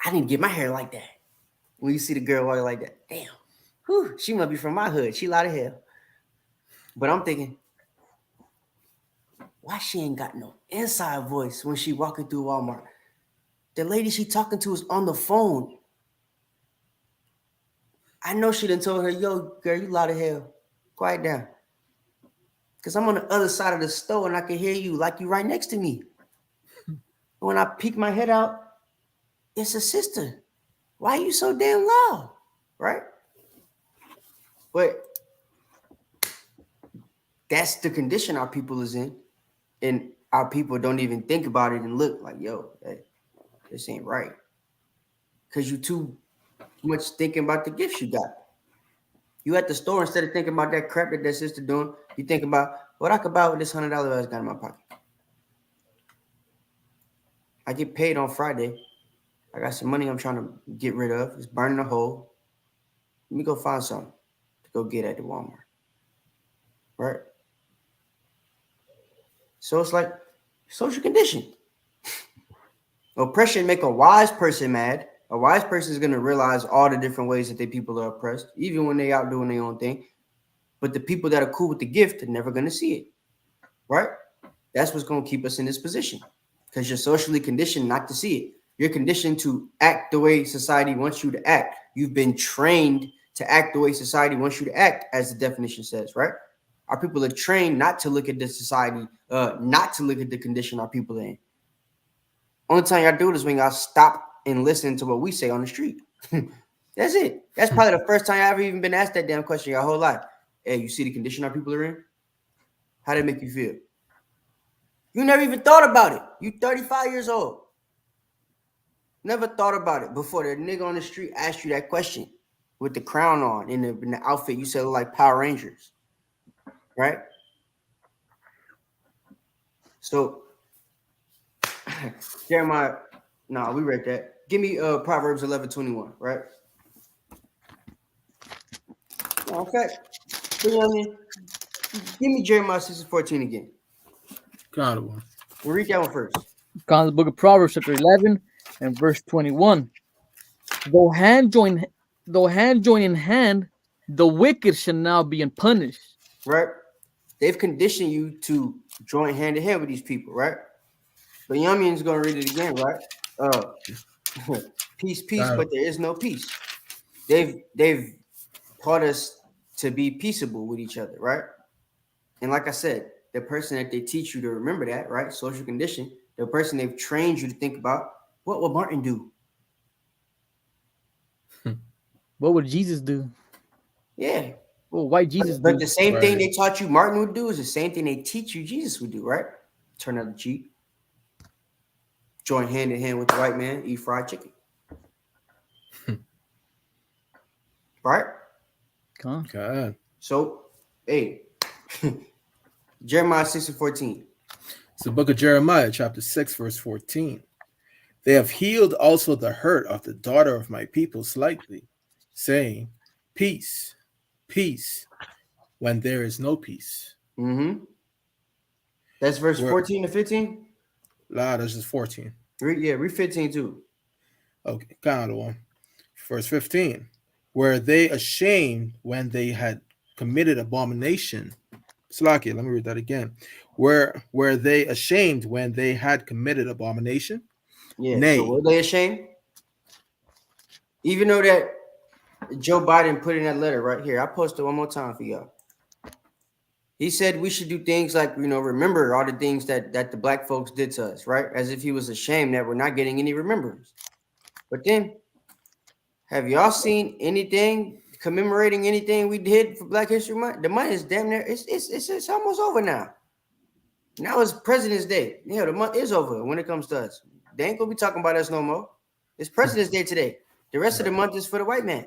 I need to get my hair like that. When you see the girl walking like that, damn, whew, she must be from my hood. She lot of hell. But I'm thinking, why she ain't got no inside voice when she walking through Walmart? The lady she talking to is on the phone. I know she done told her, yo, girl, you lot of hell. Quiet down. Because I'm on the other side of the store and I can hear you like you right next to me. When I peek my head out, it's a sister. Why are you so damn loud? Right? But that's the condition our people is in. And our people don't even think about it and look like, yo, this ain't right. Because you too much thinking about the gifts you got. You at the store, instead of thinking about that crap that sister doing, you think about what I could buy with this $100 I got in my pocket. I get paid on Friday. I got some money I'm trying to get rid of. It's burning a hole. Let me go find something to go get at the Walmart. Right? So it's like social condition. Oppression make a wise person mad. A wise person is going to realize all the different ways that the people are oppressed, even when they out doing their own thing. But the people that are cool with the gift are never going to see it. Right? That's what's going to keep us in this position. Because you're socially conditioned not to see it. You're conditioned to act the way society wants you to act. You've been trained to act the way society wants you to act, as the definition says, right? Our people are trained not to look at the society, not to look at the condition our people are in. Only time y'all do it is when y'all stop and listen to what we say on the street. That's it. That's probably the first time I ever even been asked that damn question your whole life. Hey, you see the condition our people are in? How did it make you feel? You never even thought about it. You 35 years old. Never thought about it before the nigga on the street asked you that question with the crown on in the outfit you said look like Power Rangers. Right? So Jeremiah, we read that. Give me Proverbs 11:21, right? Okay. Give me Jeremiah 6:14 again. Got one. We'll read that one first. Come the book of Proverbs, chapter 11 and verse 21. Though hand join in hand, the wicked shall now be punished. Right? They've conditioned you to join hand in hand with these people, right? But Yamian's gonna read it again, right? Peace, but there is no peace. They've taught us to be peaceable with each other, right? And like I said, the person that they teach you to remember that, right? Social condition, the person they've trained you to think about, what would Martin do? What would Jesus do? Yeah. Well, why Jesus but do? The same thing they taught you Martin would do is the same thing they teach you Jesus would do, right? Turn out the cheek. Join hand in hand with the white man, eat fried chicken. Right? God. So, hey, Jeremiah 6:14. It's the book of Jeremiah, chapter 6, verse 14. They have healed also the hurt of the daughter of my people slightly, saying, peace, peace, when there is no peace. Mm-hmm. That's verse 14 to 15? That's just 14. Read 15 too. Okay, kind of one. Verse 15. Were they ashamed when they had committed abomination? Slakia, let me read that again. Were they ashamed when they had committed abomination? Yeah, Nay. So were they ashamed? Even though that Joe Biden put in that letter right here, I posted one more time for y'all. He said we should do things like, remember all the things that the black folks did to us, right? As if he was ashamed that we're not getting any remembrance. But then, have y'all seen anything commemorating anything we did for Black History Month? The month is damn near, it's almost over now. Now it's President's Day. Yeah, the month is over when it comes to us. They ain't gonna be talking about us no more. It's President's Day today. The rest of the month is for the white man.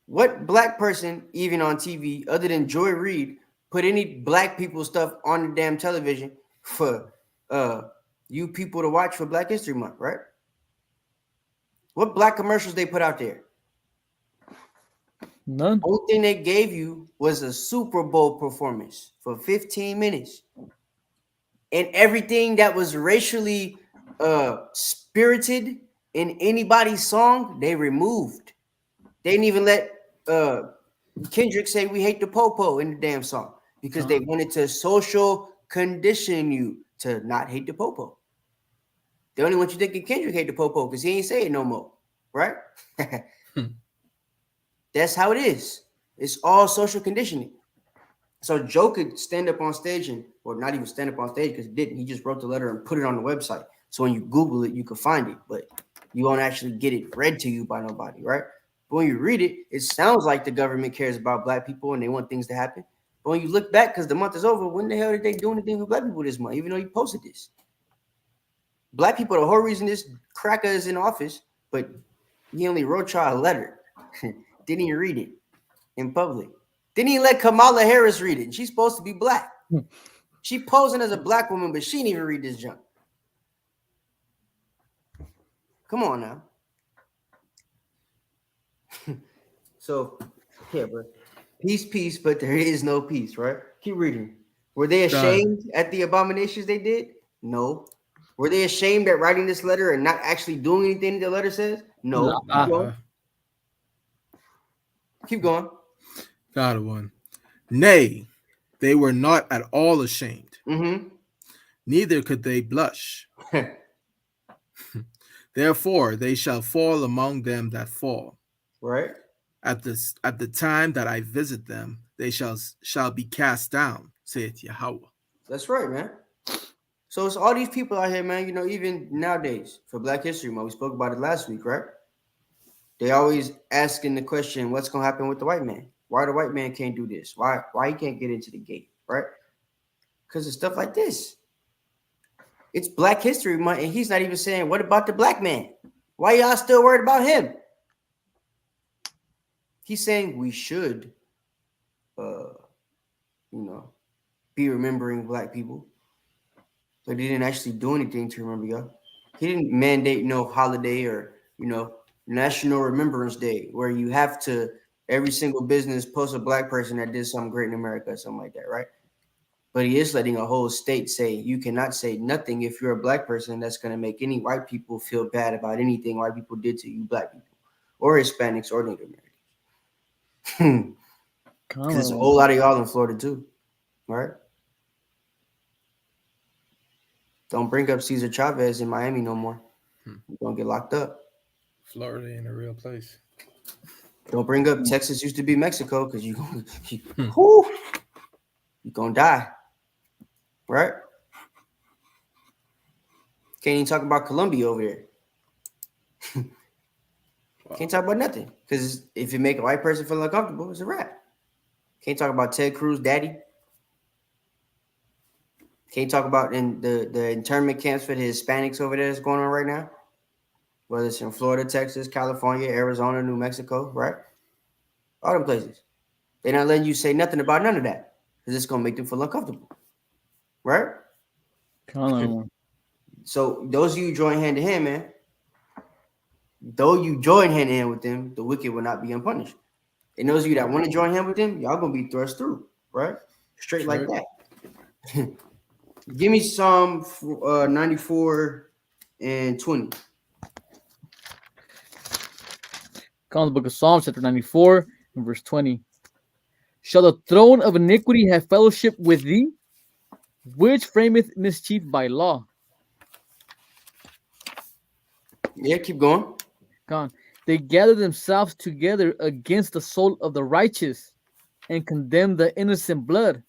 What black person, even on TV, other than Joy Reid, put any black people stuff on the damn television for you people to watch for Black History Month, right? What black commercials they put out there? None. Only thing they gave you was a Super Bowl performance for 15 minutes. And everything that was racially spirited in anybody's song, they removed. They didn't even let Kendrick say we hate the popo in the damn song because they wanted to social condition you to not hate the popo. They only want you thinking Kendrick hate the popo because he ain't say it no more, right? That's how it is. It's all social conditioning. So Joe could stand up on stage and, or not even stand up on stage because he didn't. He just wrote the letter and put it on the website. So when you Google it, you can find it, but you won't actually get it read to you by nobody, right? But when you read it, it sounds like the government cares about black people and they want things to happen. But when you look back, because the month is over, when the hell did they do anything for black people this month, even though you posted this? Black people, the whole reason this cracker is in office, but he only wrote y'all a letter. Didn't even read it in public. Didn't even let Kamala Harris read it. She's supposed to be black. She posing as a black woman, but she didn't even read this junk. Come on now. So, yeah, bro. Peace, but there is no peace, right? Keep reading. Were they ashamed at the abominations they did? No. Were they ashamed at writing this letter and not actually doing anything the letter says? No. Keep going. Got one. Nay, they were not at all ashamed. Mm-hmm. Neither could they blush. Therefore, they shall fall among them that fall. Right. At the time that I visit them, they shall be cast down, saith Yahweh. That's right, man. So it's all these people out here, man. You know, even nowadays for Black History Month, we spoke about it last week, right? They always asking the question, what's gonna happen with the white man? Why the white man can't do this? Why he can't get into the gate, right? Because of stuff like this. It's Black History Month, and he's not even saying, what about the black man? Why y'all still worried about him? He's saying we should, be remembering black people. But he didn't actually do anything to remember y'all. He didn't mandate no holiday or, National Remembrance Day where you have to, every single business post a black person that did something great in America or something like that, right? But he is letting a whole state say you cannot say nothing if you're a black person that's going to make any white people feel bad about anything white people did to you, black people, or Hispanics or Native Americans. Because there's a whole lot of y'all in Florida too, right? Don't bring up Cesar Chavez in Miami no more. You're going to get locked up. Florida ain't a real place. Don't bring up Texas used to be Mexico because you're going to die. Right? Can't even talk about Colombia over there. Can't talk about nothing. Because if you make a white person feel uncomfortable, it's a wrap. Can't talk about Ted Cruz daddy. Can't talk about in the internment camps for the Hispanics over there that's going on right now. Whether it's in Florida, Texas, California, Arizona, New Mexico, right? All them places. They're not letting you say nothing about none of that. Because it's going to make them feel uncomfortable. Right? So those of you join hand in hand, man, though you join hand in hand with them, the wicked will not be unpunished. And those of you that want to join hand with them, y'all going to be thrust through, right? Straight like that. Give me Psalm 94 and 20. Come the book of Psalms, chapter 94, and verse 20. Shall the throne of iniquity have fellowship with thee, which frameth mischief by law? Yeah, keep going. God, they gather themselves together against the soul of the righteous and condemn the innocent blood.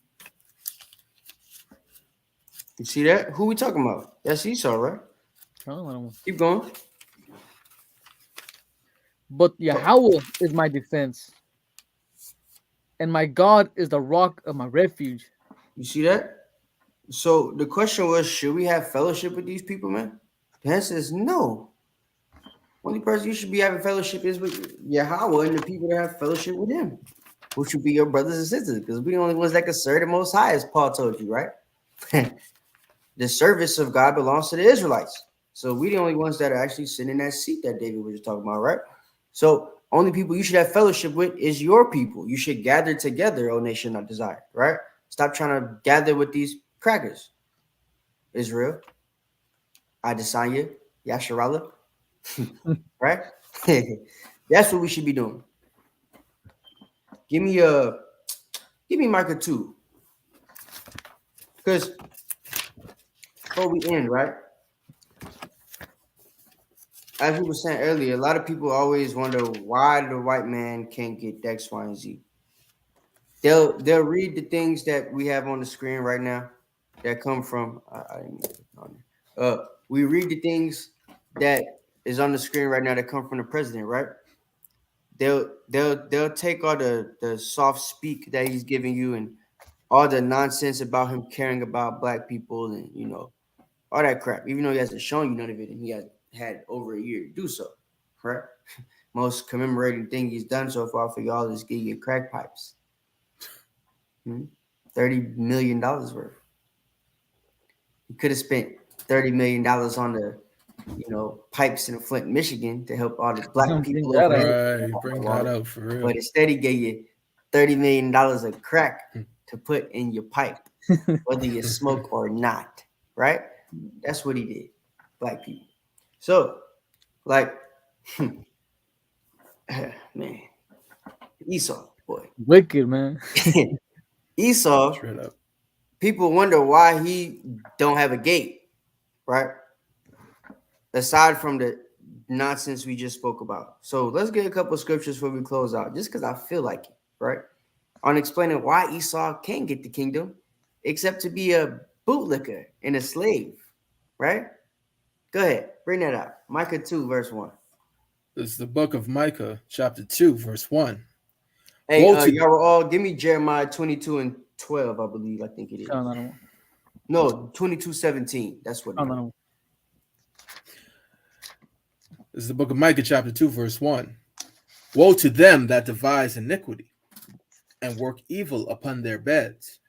You see that? Who we talking about? That's Esau, right? Keep going. But Yahweh is my defense, and my God is the rock of my refuge. You see that? So the question was, should we have fellowship with these people, man? The answer is no. Only person you should be having fellowship is with Yahweh and the people that have fellowship with him, which should be your brothers and sisters, because we're the only ones that can serve the Most High, as Paul told you, right? The service of God belongs to the Israelites. So we're the only ones that are actually sitting in that seat that David was just talking about, right? So only people you should have fellowship with is your people. You should gather together, O nation not desired, right? Stop trying to gather with these crackers. Israel, Adesanya, Yasharala, right? That's what we should be doing. Give me Micah 2. Because before we end, right? As we were saying earlier, a lot of people always wonder why the white man can't get X, Y, and Z. They'll read the things that we have on the screen right now that come from we read the things that is on the screen right now that come from the president, right? They'll take all the soft speak that he's giving you and all the nonsense about him caring about black people and all that crap, even though he hasn't shown you none of it and he has had over a year to do so, correct? Most commemorating thing he's done so far for y'all is get your crack pipes. $30 million worth. He could have spent $30 million on the pipes in Flint, Michigan to help all the black people over there. Right, bring that up for real. But instead he gave you $30 million of crack to put in your pipe, whether you smoke or not, right? That's what he did, black people. So, like, man, Esau, boy. Wicked, man. Esau, people wonder why he don't have a gate, right? Aside from the nonsense we just spoke about. So let's get a couple of scriptures before we close out, just because I feel like it, right? On explaining why Esau can't get the kingdom, except to be a bootlicker and a slave, right? Go ahead, bring that out. Micah 2, verse 1. This is the book of Micah, chapter 2, verse 1. Hey, y'all were all, give me Jeremiah 22 and 12, I believe. I think it is. No, 22:17. That's what it is. This is the book of Micah, chapter 2, verse 1. Woe to them that devise iniquity and work evil upon their beds.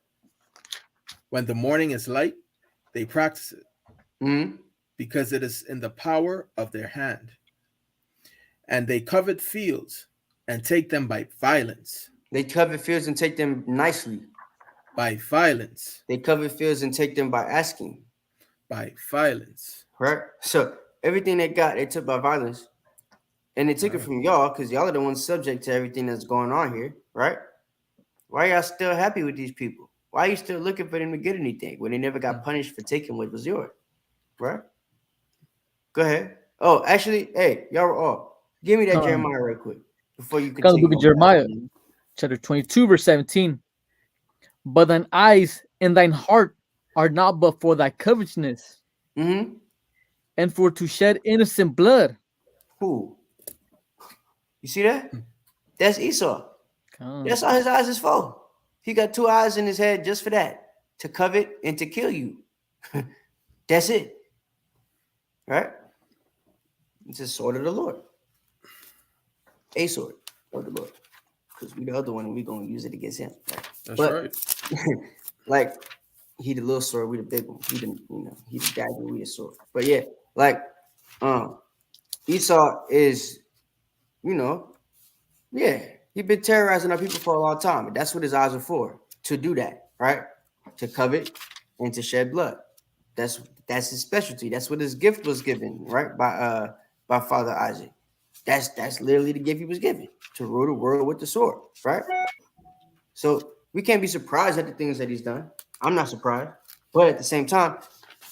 When the morning is light, they practice it, because it is in the power of their hand. And they covet fields and take them by violence. They covet fields and take them nicely. By violence. They covet fields and take them by asking. By violence. Right? So everything they got, they took by violence. And they took it from y'all because y'all are the ones subject to everything that's going on here, right? Why y'all still happy with these people? Why are you still looking for them to get anything when they never got punished for taking what was yours? Right? Go ahead. Oh, actually, hey, y'all were all. Give me that Jeremiah real quick before you continue. The book of Jeremiah, chapter 22, verse 17. But thine eyes and thine heart are not but for thy covetousness, and for to shed innocent blood. Who? You see that? That's Esau. That's all his eyes is for. He got two eyes in his head just for that, to covet and to kill you. That's it. Right? It's a sword of the Lord. A sword of the Lord. Because we the other one and we're going to use it against him. Right? That's right. Like, he the little sword, we the big one. He the, he the dagger, we the sword. But yeah, like, Esau is, he been terrorizing our people for a long time. And that's what his eyes are for, to do that, right? To covet and to shed blood. That's his specialty. That's what his gift was given, right? By Father Isaac. That's literally the gift he was given, to rule the world with the sword, right? So we can't be surprised at the things that he's done. I'm not surprised. But at the same time,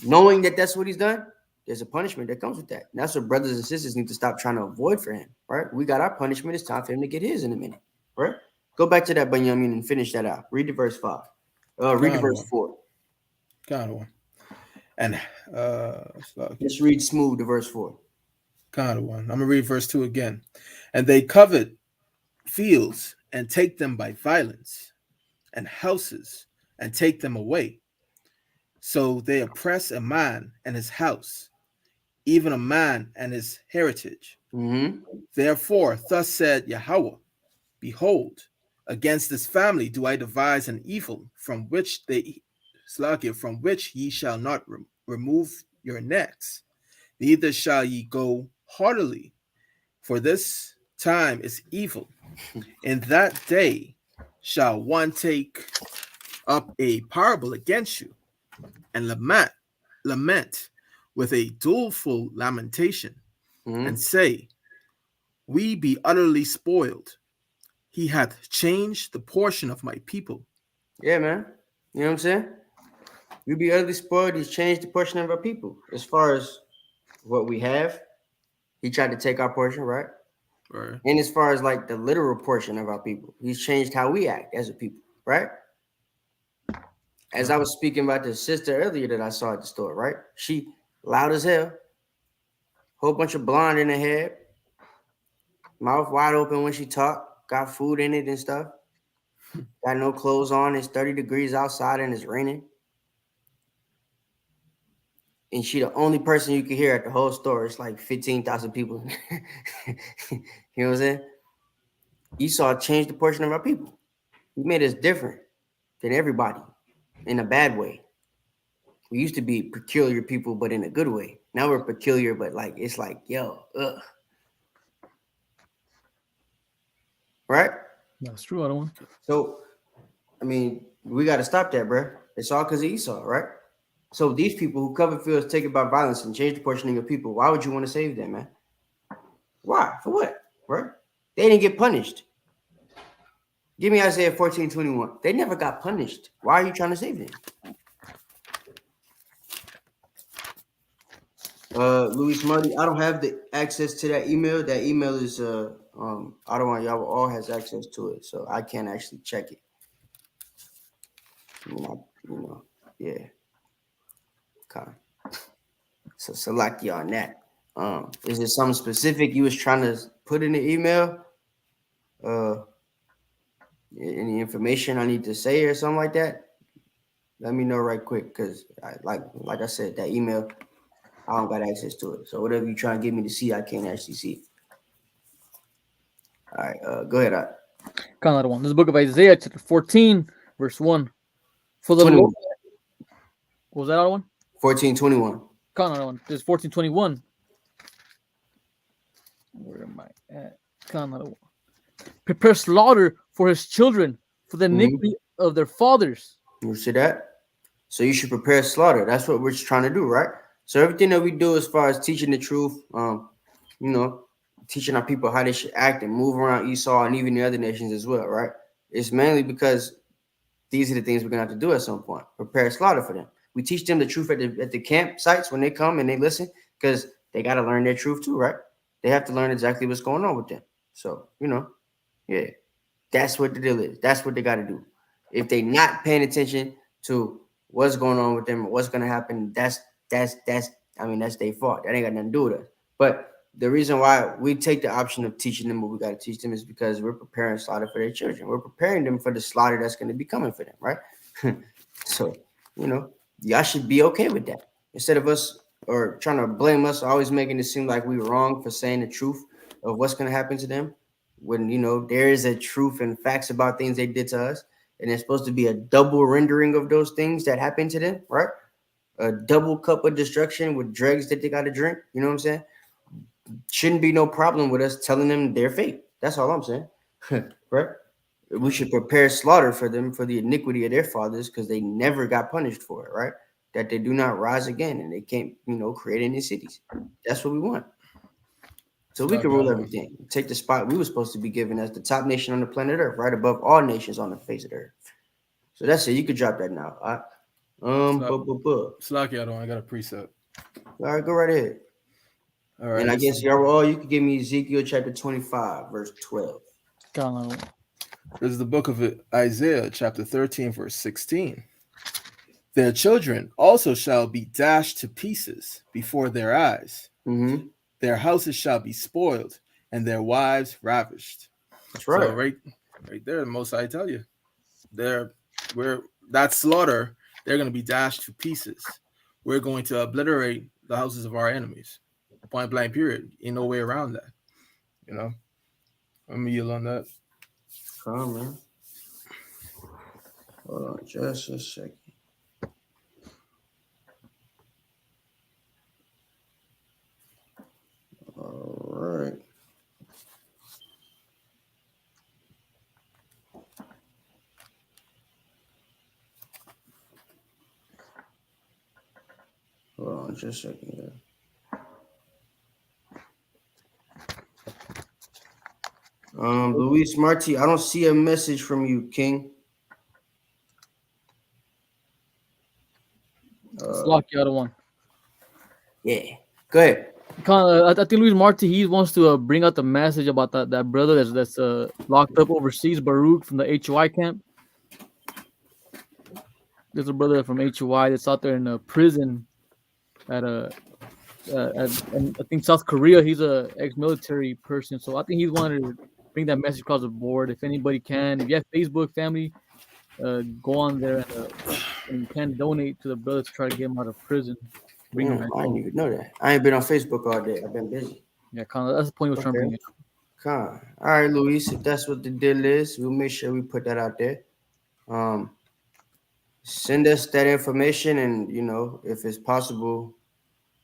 knowing that that's what he's done, there's a punishment that comes with that. And that's what brothers and sisters need to stop trying to avoid for him, right? We got our punishment. It's time for him to get his in a minute, right? Go back to that Benjamin and finish that out. Read the verse 5. Read the verse 4. Got one. And just read smooth the verse 4. Got one. I'm gonna read verse 2 again. And they covet fields and take them by violence, and houses and take them away. So they oppress a man and his house, even a man and his heritage. Therefore, thus said Yahweh, behold, against this family do I devise an evil from which ye shall not remove your necks, neither shall ye go heartily. For this time is evil. In that day shall one take up a parable against you, and lament with a doleful lamentation, and Mm-hmm. say, We be utterly spoiled. He hath changed the portion of my people. Yeah, man. You know what I'm saying? We be utterly spoiled. He's changed the portion of our people. As far as what we have, he tried to take our portion, right? Right. And as far as like the literal portion of our people, he's changed how we act as a people, right? As I was speaking about the sister earlier that I saw at the store, right? She loud as hell, whole bunch of blonde in her head, mouth wide open when she talk, got food in it and stuff, got no clothes on, it's 30 degrees outside and it's raining. And she the only person you can hear at the whole store. It's like 15,000 people. You know what I'm saying? Esau changed the portion of our people. He made us different than everybody in a bad way. We used to be peculiar people, but in a good way. Now we're peculiar, but like it's like, yo, ugh. Right? That's true. I don't want. So, I mean, we got to stop that, bro. It's all because of Esau, right? So these people who cover fields taken by violence and change the portioning of people, why would you want to save them, man? Why? For what? Right? They didn't get punished. Give me Isaiah 14:21. They never got punished. Why are you trying to save them? Luis Marty, I don't have the access to that email. That email is I don't want y'all all has access to it, so I can't actually check it. Yeah. Okay. So select you on that. Is there something specific you was trying to put in the email? Any information I need to say or something like that? Let me know right quick, because like I said, that email, I don't got access to it. So whatever you trying to get me to see, I can't actually see it. All right, go ahead. Kind of another one. This is the book of Isaiah, chapter 14, verse 1. For the Lord. 21. What was that other one? 14:21. Kind of another one. This is 14:21. Where am I at? Kind of another one. Prepare slaughter for his children, for the iniquity of their fathers. You see that? So you should prepare slaughter. That's what we're trying to do, right? So everything that we do as far as teaching the truth, you know, teaching our people how they should act and move around Esau and even the other nations as well, right? It's mainly because these are the things we're gonna have to do at some point. Prepare slaughter for them. We teach them the truth at the campsites when they come and they listen, because they got to learn their truth too, right? They have to learn exactly what's going on with them. So, yeah, that's what the deal is. That's what they got to do. If they not paying attention to what's going on with them, what's gonna happen, that's I mean, that's their fault. That ain't got nothing to do with us. But the reason why we take the option of teaching them what we got to teach them is because we're preparing slaughter for their children. We're preparing them for the slaughter that's going to be coming for them, right? So, y'all should be okay with that. Instead of us or trying to blame us, always making it seem like we were wrong for saying the truth of what's going to happen to them, when there is a truth and facts about things they did to us, and it's supposed to be a double rendering of those things that happened to them, right? A double cup of destruction with dregs that they got to drink. You know what I'm saying? Shouldn't be no problem with us telling them their fate. That's all I'm saying. Right? We should prepare slaughter for them for the iniquity of their fathers, because they never got punished for it, right? That they do not rise again and they can't, create any cities. That's what we want. So we can rule everything. Take the spot we were supposed to be given as the top nation on the planet Earth, right above all nations on the face of the earth. So that's it. You could drop that now. All right. Slacky, I got a precept. All right, go right ahead. All right. And I guess you could give me Ezekiel chapter 25, verse 12. Kind of another one. This is the book of Isaiah, chapter 13, verse 16. Their children also shall be dashed to pieces before their eyes. Mm-hmm. Their houses shall be spoiled, and their wives ravished. That's right. So right there, the Most High tell you, that slaughter, they're going to be dashed to pieces. We're going to obliterate the houses of our enemies. Point blank. Period. Ain't no way around that. Let me yield on that. Come on, man. Hold on just a second. All right. on just a second. Luis Marti, I don't see a message from you, King. Let's lock you out of one. Yeah. Go ahead. I think Luis Marti he wants to bring out the message about that brother that's locked up overseas, Baruch from the HY camp. There's a brother from HY that's out there in a prison at and I think South Korea. He's a ex-military person, so I think he's wanted to bring that message across the board. If anybody can, if you have Facebook family, go on there and you can donate to the brother to try to get him out of prison. Bring him back I home. didn't even know that. I ain't been on Facebook all day. I've been busy. Yeah, kind of. That's the point he was trying to bring Okay. it. All right, Luis. If that's what the deal is, we'll make sure we put that out there. Send us that information, and if it's possible,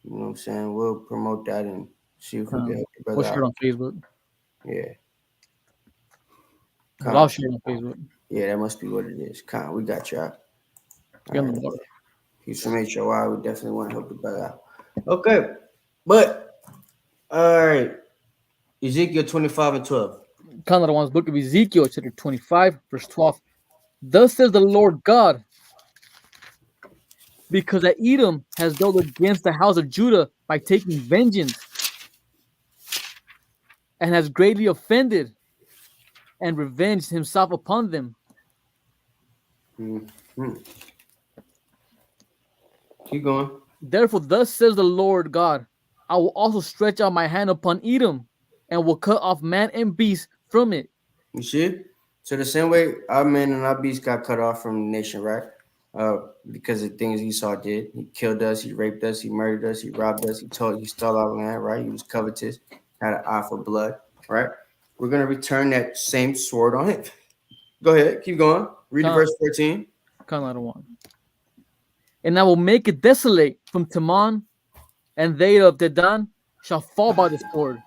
what I'm saying, we'll promote that and see if we can help the We'll brother share it out. on Facebook. Yeah. But I'll share it on Facebook. Yeah, that must be what it is. We got you out. Get on All the right. board. He's from HOI. We definitely want to help the brother out. Okay. But, all right. Ezekiel 25 and 12. Kind of the one's book of Ezekiel, chapter 25, verse 12. Thus says the Lord God, because that Edom has dealt against the house of Judah by taking vengeance, and has greatly offended and revenged himself upon them. Mm-hmm. Keep going. Therefore, thus says the Lord God, I will also stretch out my hand upon Edom, and will cut off man and beast from it. You see? So the same way our men and our beasts got cut off from the nation, right? Because of things Esau did. He killed us, he raped us, he murdered us, he robbed us, he stole our land, right? He was covetous, had an eye for blood, right? We're going to return that same sword on him. Go ahead, keep going. Read verse 14. Kind of one. And I will make it desolate from Teman, and they of Dedan shall fall by the sword.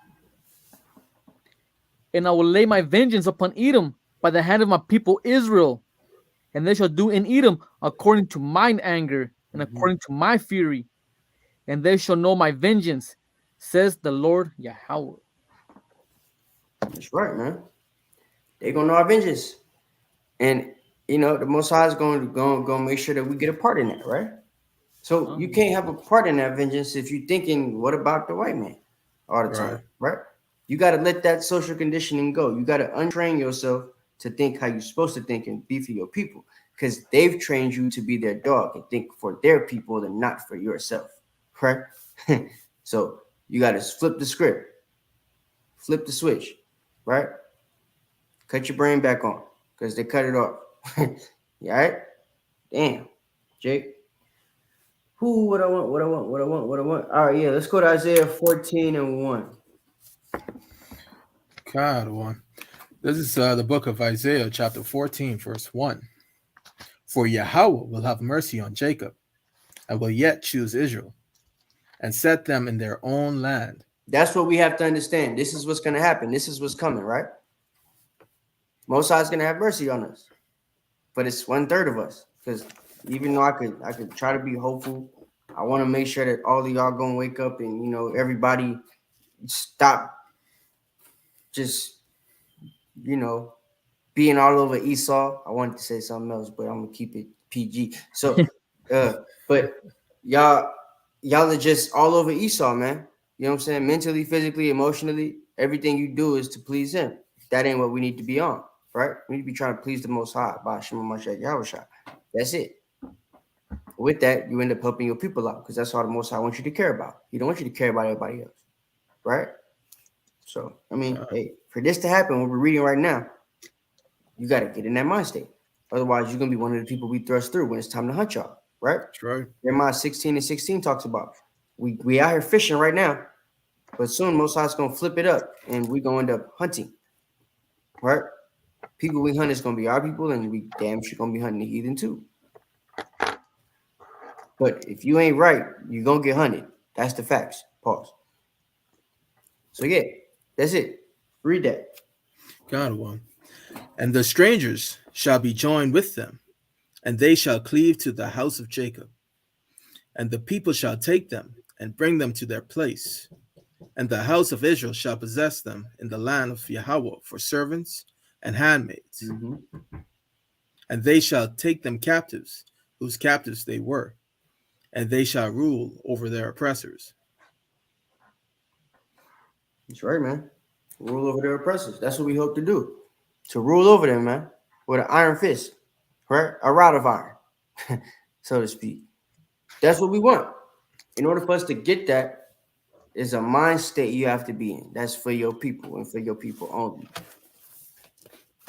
And I will lay my vengeance upon Edom by the hand of my people Israel, and they shall do in Edom according to mine anger and according to my fury, and they shall know my vengeance, says the Lord Yahweh. That's right, man. They're going to know our vengeance. And, the Most High is going to make sure that we get a part in that, right? So you can't have a part in that vengeance if you're thinking, what about the white man all the time, right? You got to let that social conditioning go. You got to untrain yourself to think how you're supposed to think and be for your people, because they've trained you to be their dog and think for their people and not for yourself, right? So you got to flip the script, flip the switch, right? Cut your brain back on because they cut it off. All right? Damn, Jake. What I want. All right, yeah, let's go to Isaiah 14 and 1. God, one. This is the book of Isaiah, chapter 14, verse 1. For Yahweh will have mercy on Jacob, and will yet choose Israel, and set them in their own land. That's what we have to understand. This is what's going to happen. This is what's coming, right? Most High is going to have mercy on us, but it's 1/3 of us. Because even though I could try to be hopeful, I want to make sure that all of y'all gonna wake up and everybody stop just being all over Esau. I wanted to say something else, but I'm gonna keep it PG. So, but y'all are just all over Esau, man. You know what I'm saying? Mentally, physically, emotionally, everything you do is to please him. That ain't what we need to be on, right? We need to be trying to please the Most High. That's it. With that, you end up helping your people out because that's all the Most High wants you to care about. He don't want you to care about everybody else, right? So, hey, for this to happen, what we're reading right now, you got to get in that mind state. Otherwise, you're going to be one of the people we thrust through when it's time to hunt y'all, right? That's right. Jeremiah 16 and 16 talks about we out here fishing right now, but soon Most High's going to flip it up and we're going to end up hunting, right? People we hunt is going to be our people, and we damn sure going to be hunting the heathen too. But if you ain't right, you're going to get hunted. That's the facts. Pause. So, yeah, that's it. Read that. God, one. And the strangers shall be joined with them, and they shall cleave to the house of Jacob. And the people shall take them and bring them to their place. And the house of Israel shall possess them in the land of Yahweh for servants and handmaids. Mm-hmm. And they shall take them captives, whose captives they were, and they shall rule over their oppressors. That's right, man. Rule over their oppressors. That's what we hope to do. To rule over them, man, with an iron fist, right? A rod of iron, so to speak. That's what we want. In order for us to get that, is a mind state you have to be in. That's for your people and for your people only.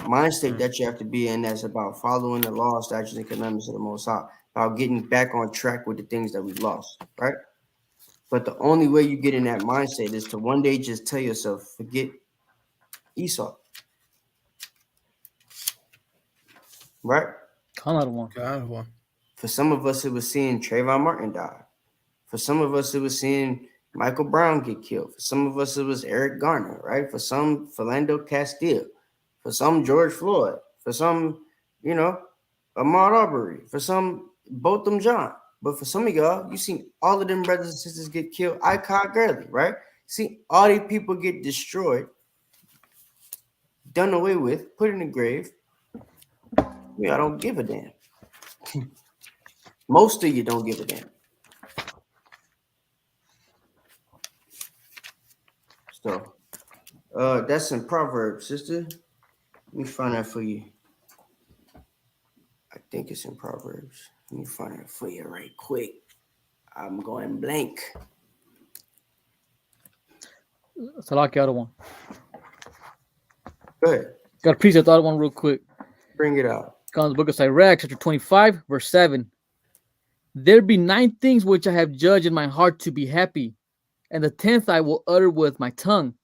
Mind state that you have to be in that's about following the law, statutes, and commandments of the Most High, about getting back on track with the things that we've lost, right? But the only way you get in that mindset is to one day just tell yourself, forget Esau, right? Another one. God, one. For some of us, it was seeing Trayvon Martin die. For some of us, it was seeing Michael Brown get killed. For some of us, it was Eric Garner, right? For some, Philando Castile. For some, George Floyd. For some, you know, Ahmaud Arbery. For some, Botham John. But for some of y'all, you seen all of them brothers and sisters get killed. Icod Gurley, right? See all these people get destroyed, done away with, put in the grave. I don't give a damn. Most of you don't give a damn. So, that's in Proverbs, sister. Let me find that for you. I think it's in Proverbs. Let me find it for you right quick. I'm going blank. Salaki, other one. Go ahead. Got to preach that other one real quick. Bring it out. Comes the book of Sirach, chapter 25, verse 7. There be 9 things which I have judged in my heart to be happy, and the 10th I will utter with my tongue.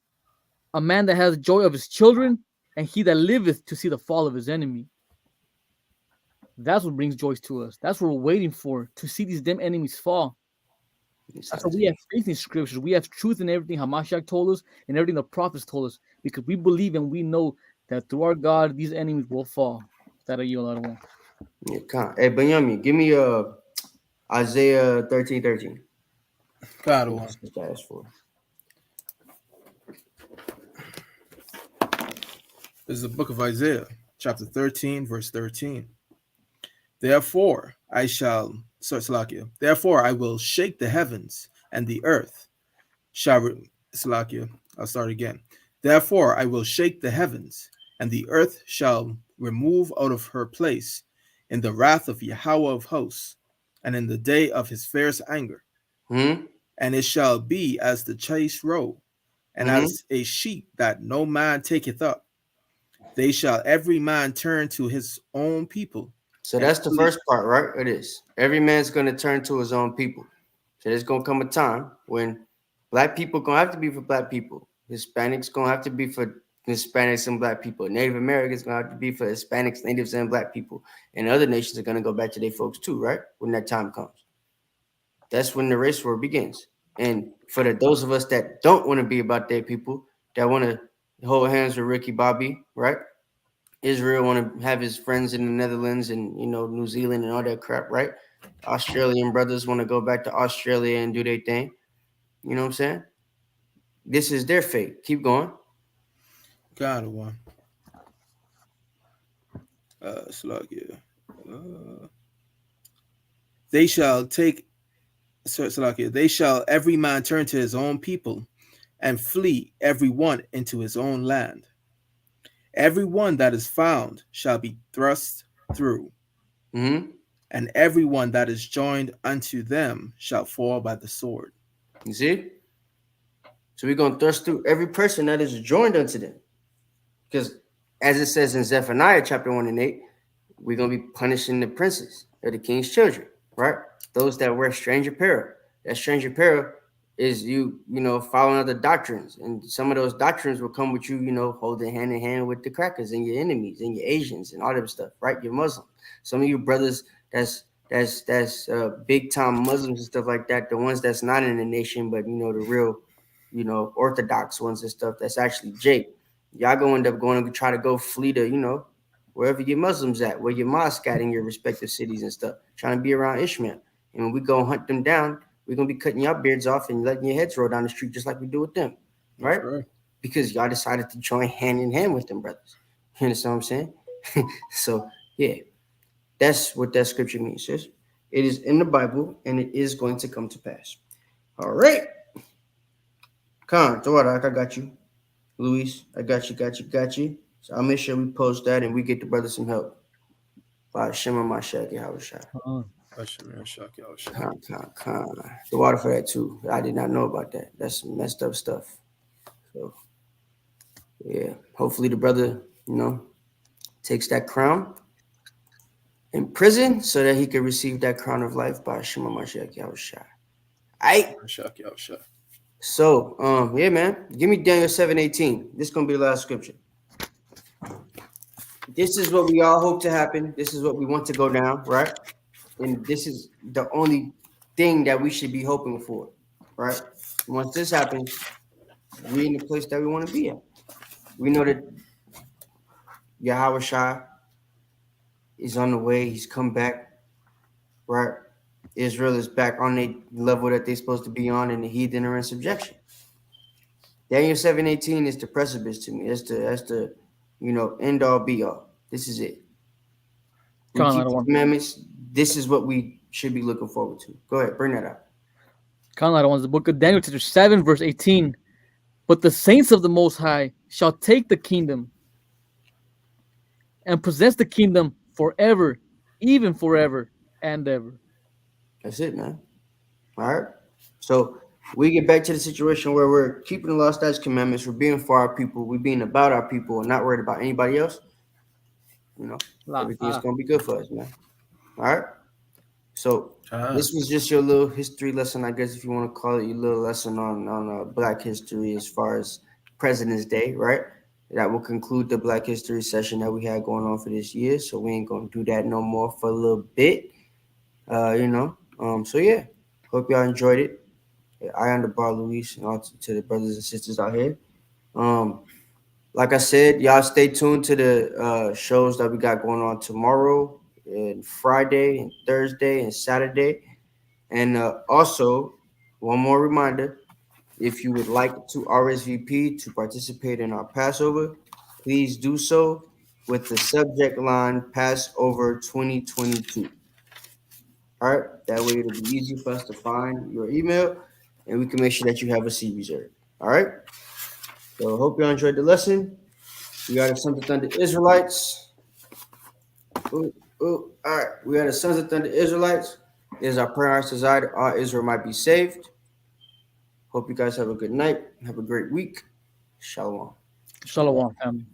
A man that has joy of his children, and he that liveth to see the fall of his enemy. That's what brings joy to us. That's what we're waiting for, to see these damn enemies fall. That's why we have faith in scriptures. We have truth in everything Hamashiach told us and everything the prophets told us, because we believe and we know that through our God, these enemies will fall. That are you, another one. Yeah, hey, Benjamin, give me Isaiah 13:13. God, one. That's for. This is the book of Isaiah, chapter 13, verse 13. Therefore I will shake the heavens, and the earth shall I'll start again. Therefore I will shake the heavens, and the earth shall remove out of her place in the wrath of Yahweh of hosts, and in the day of his fierce anger. Mm-hmm. And it shall be as the chase roe, and as a sheep that no man taketh up. They shall every man turn to his own people. So that's the first part, right? It is. Every man's going to turn to his own people. So there's going to come a time when black people going to have to be for black people. Hispanics going to have to be for Hispanics and black people. Native Americans going to have to be for Hispanics, natives, and black people. And other nations are going to go back to their folks too, right? When that time comes. That's when the race war begins. And for those of us that don't want to be about their people, that want to hold hands with Ricky Bobby, right? Israel want to have his friends in the Netherlands and, New Zealand and all that crap, right? Australian brothers want to go back to Australia and do their thing. You know what I'm saying? This is their fate. Keep going. God, one. They shall they shall every man turn to his own people, and flee every one into his own land. Every one that is found shall be thrust through, Mm-hmm. and every one that is joined unto them shall fall by the sword. You see? So we're going to thrust through every person that is joined unto them. Because as it says in Zephaniah chapter 1 and 8, we're going to be punishing the princes of the king's children, right? Those that wear strange apparel. That strange apparel is you following other doctrines. And some of those doctrines will come with you, holding hand in hand with the crackers and your enemies and your Asians and all that stuff, right? You're Muslim. Some of you brothers that's big time Muslims and stuff like that, the ones that's not in the nation, but the real, Orthodox ones and stuff, that's actually Jake. Y'all gonna end up going to try to go flee to, wherever your Muslims at, where your mosque at in your respective cities and stuff, trying to be around Ishmael. And when we go hunt them down, we're gonna be cutting your beards off and letting your heads roll down the street just like we do with them, right? That's right. Because y'all decided to join hand in hand with them brothers. You understand what I'm saying? So yeah, that's what that scripture means, sis. It is in the Bible and it is going to come to pass. All right. Con, Dora, I got you. Luis, I got you. So I'll make sure we post that and we get the brother some help. By Shema Mashaki Havashai. Con. The water for that too. I did not know about that. That's some messed up stuff. So yeah. Hopefully the brother, takes that crown in prison so that he can receive that crown of life by Shema Mashaki Havashai. Aight. So, yeah, man. Give me Daniel 7:18. This is gonna be the last scripture. This is what we all hope to happen. This is what we want to go down, right? And this is the only thing that we should be hoping for, right? Once this happens, we're in the place that we want to be at. We know that Yahweh Shai is on the way. He's come back, right? Israel is back on the level that they're supposed to be on, and the heathen are in subjection. Daniel 7:18 is the precipice to me. That's the end all be all. This is it. We keep the commandments. This is what we should be looking forward to. Go ahead, bring that up. The book of Daniel, chapter 7, verse 18. But the saints of the Most High shall take the kingdom and possess the kingdom forever, even forever and ever. That's it, man. All right. So we get back to the situation where we're keeping the law, statutes, commandments. We're being for our people. We're being about our people and not worried about anybody else. Everything's gonna be good for us, man. All right. So this was just your little history lesson, I guess, if you want to call it your little lesson on Black history as far as President's Day, right? That will conclude the Black History session that we had going on for this year. So we ain't gonna do that no more for a little bit. So yeah, hope y'all enjoyed it. I am the bar Luis and all to the brothers and sisters out here. Like I said, y'all stay tuned to the shows that we got going on tomorrow and Friday and Thursday and Saturday. And also, one more reminder, if you would like to RSVP to participate in our Passover, please do so with the subject line Passover 2022. All right, that way it'll be easy for us to find your email and we can make sure that you have a seat reserved. All right, so hope you all enjoyed the lesson. We got the Sons of Thunder Israelites. All right, we got the Sons of Thunder Israelites. It is our prayer and desire that all Israel might be saved. Hope you guys have a good night. Have a great week. Shalom. Shalom, family.